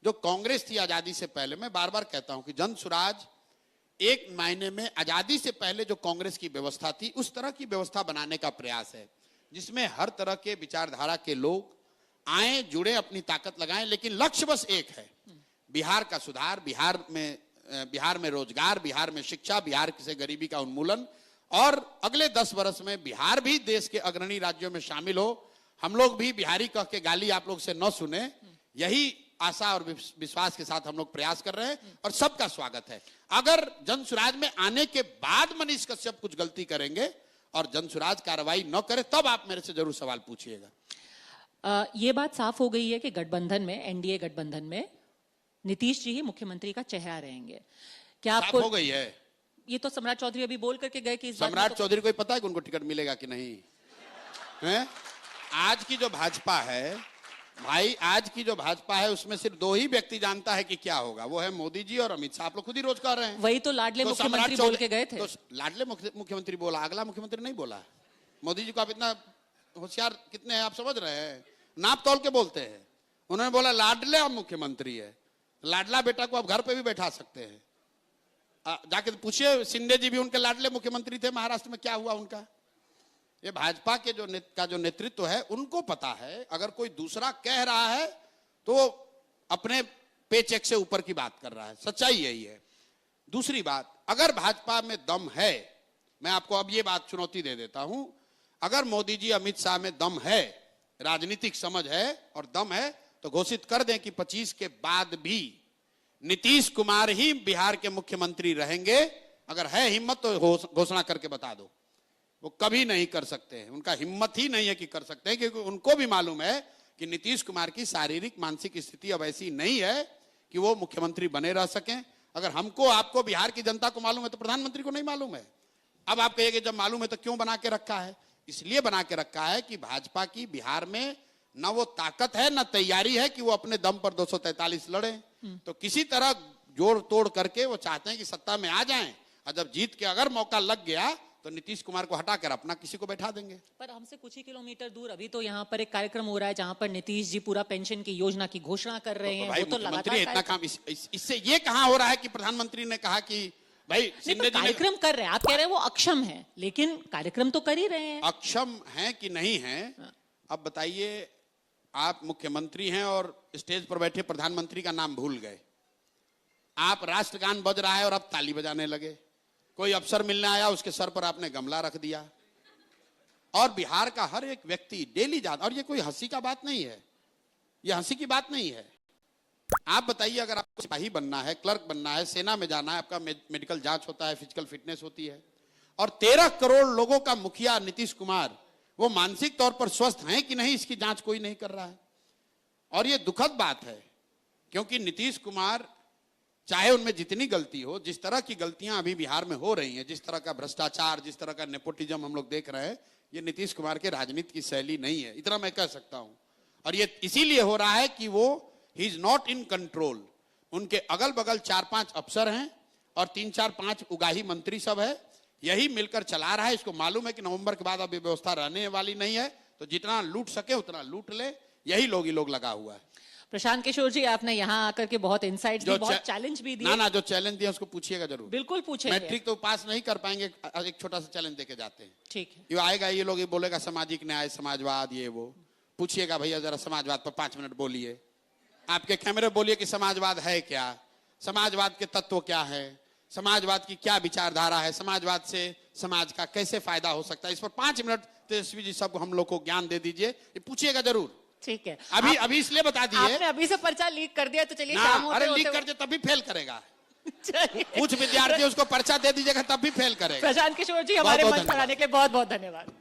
जो कांग्रेस थी आजादी से पहले, मैं बार बार कहता हूं कि जन स्वराज एक मायने में आजादी से पहले जो कांग्रेस की व्यवस्था थी उस तरह की व्यवस्था बनाने का प्रयास है, जिसमें हर तरह के विचारधारा के लोग आए, जुड़े, अपनी ताकत लगाएं, लेकिन लक्ष्य बस एक है, बिहार का सुधार, बिहार में रोजगार, बिहार में शिक्षा, बिहार से गरीबी का उन्मूलन, और अगले 10 वर्ष में बिहार भी देश के अग्रणी राज्यों में शामिल हो। हम लोग भी बिहारी कह के गाली आप लोग से न सुने, यही आशा और विश्वास के साथ हम लोग प्रयास कर रहे हैं, और सबका स्वागत है। अगर जन स्वराज में आने के बाद मनीष कश्यप कुछ गलती करेंगे और जन स्वराज कार्रवाई न करे, तब आप मेरे से जरूर सवाल पूछिएगा। ये बात साफ हो गई है कि गठबंधन में, एनडीए गठबंधन में नीतीश जी ही मुख्यमंत्री का चेहरा रहेंगे। क्या आपको हो गई है? ये तो सम्राट चौधरी अभी बोल करके गए कि सम्राट चौधरी को ही पता है कि उनको टिकट मिलेगा कि नहीं है? आज की जो भाजपा है भाई, आज की जो भाजपा है उसमें सिर्फ 2 ही व्यक्ति जानता है कि क्या होगा, वो है मोदी जी और अमित शाह। आप लोग खुद ही रोज कह रहे हैं। वही तो लाडले मुख्यमंत्री बोल के गए थे। तो लाडले मुख्यमंत्री बोला, अगला मुख्यमंत्री नहीं बोला। मोदी जी को आप इतना होशियार कितने हैं आप समझ रहे हैं? नाप तोल के बोलते हैं। उन्होंने बोला लाडले मुख्यमंत्री है, लाडला बेटा को आप घर पे भी बैठा सकते हैं। जाके पूछिए, शिंदे जी भी उनके लाडले मुख्यमंत्री थे। महाराष्ट्र में क्या हुआ उनका? ये भाजपा के जो नेतृत्व है उनको पता है, अगर कोई दूसरा कह रहा है तो अपने पेचेक से ऊपर की बात कर रहा है। सच्चाई यही है। दूसरी बात, अगर भाजपा में दम है, मैं आपको अब ये बात चुनौती दे देता हूं, अगर मोदी जी अमित शाह में दम है, राजनीतिक समझ है और दम है, तो घोषित कर दें कि 25 के बाद भी नीतीश कुमार ही बिहार के मुख्यमंत्री रहेंगे। अगर है हिम्मत तो घोषणा करके बता दो। वो कभी नहीं कर सकते हैं, उनका हिम्मत ही नहीं है कि कर सकते हैं, क्योंकि उनको भी मालूम है कि नीतीश कुमार की शारीरिक मानसिक स्थिति अब ऐसी नहीं है कि वो मुख्यमंत्री बने रह सकें। अगर हमको, आपको, बिहार की जनता को मालूम है तो प्रधानमंत्री को नहीं मालूम है। अब आप कहिए कि जब मालूम है तो क्यों बना के रखा है? इसलिए बना के रखा है कि भाजपा की बिहार में न वो ताकत है न तैयारी है कि वो अपने दम पर 243 लड़े। तो किसी तरह जोड़ तोड़ करके वो चाहते हैं कि सत्ता में आ जाएं, और जब जीत के अगर मौका लग गया तो नीतीश कुमार को हटाकर अपना किसी को बैठा देंगे। पर हमसे कुछ ही किलोमीटर दूर अभी तो यहाँ पर एक कार्यक्रम हो रहा है जहाँ पर नीतीश जी पूरा पेंशन की योजना की घोषणा कर रहे हैं। भाई, वो तो लगातार इतना काम इससे ये कहां हो रहा है कि प्रधानमंत्री ने कहा कि भाई शिंदे जी कार्यक्रम कर रहे हैं। आप कह रहे हैं वो अक्षम है, लेकिन कार्यक्रम तो कर ही रहे हैं। अक्षम है कि नहीं है? अब बताइए, आप मुख्यमंत्री हैं और स्टेज पर बैठे प्रधानमंत्री का नाम भूल गए। आप राष्ट्रगान बज रहा है और अब ताली बजाने लगे। कोई अफसर मिलने आया, उसके सर पर आपने गमला रख दिया। और बिहार का हर एक व्यक्ति डेली जाता, और ये कोई हंसी का बात नहीं है, ये हंसी की बात नहीं है। आप बताइए, अगर आपको सिपाही बनना है, क्लर्क बनना है, सेना में जाना है, आपका मेडिकल जांच होता है, फिजिकल फिटनेस होती है, और 13 करोड़ लोगों का मुखिया नीतीश कुमार, वो मानसिक तौर पर स्वस्थ हैं कि नहीं, इसकी जांच कोई नहीं कर रहा है। और ये दुखद बात है, क्योंकि नीतीश कुमार, चाहे उनमें जितनी गलती हो, जिस तरह की गलतियां अभी बिहार में हो रही हैं, जिस तरह का भ्रष्टाचार, जिस तरह का नेपोटिज्म हम लोग देख रहे हैं, ये नीतीश कुमार के राजनीति की शैली नहीं है, इतना मैं कह सकता हूं। और ये इसीलिए हो रहा है कि वो he is not in control. उनके अगल बगल 4-5 अफसर हैं और 3-4-5 उगाही मंत्री सब है, यही मिलकर चला रहा है। इसको मालूम है कि नवंबर के बाद अब ये व्यवस्था रहने वाली नहीं है, तो जितना लूट सके उतना लूट ले, यही लोग ही लोग लगा हुआ है। प्रशांत किशोर जी, आपने यहाँ आकर के बहुत इनसाइट्स दी, बहुत चैलेंज भी दिए। ना जो चैलेंज दिया उसको पूछिएगा जरूर। बिल्कुल पूछेंगे। मैट्रिक तो पास नहीं कर पाएंगे, एक छोटा सा चैलेंज देके जाते हैं। ठीक है। ये आएगा, ये लोग ये बोलेगा सामाजिक न्याय, समाजवाद, ये वो। पूछिएगा भैया जरा समाजवाद पर 5 मिनट बोलिए, आपके कैमरे बोलिए कि समाजवाद है क्या, समाजवाद के तत्व क्या है, समाजवाद की क्या विचारधारा है, समाजवाद से समाज का कैसे फायदा हो सकता है। इस पर 5 मिनट तेजस्वी जी सब हम लोग को ज्ञान दे दीजिए, ये पूछिएगा जरूर। ठीक है। अभी इसलिए बता दिए, आपने अभी से पर्चा लीक कर दिया तो चलिए शाम होते अरे लीक होते कर दे तभी फेल करेगा। चलिए। कुछ विद्यार्थी उसको पर्चा दे दीजिएगा तब भी फेल करेगा। प्रशांत किशोर जी, हमारे मंच पर आने के लिए बहुत बहुत धन्यवाद।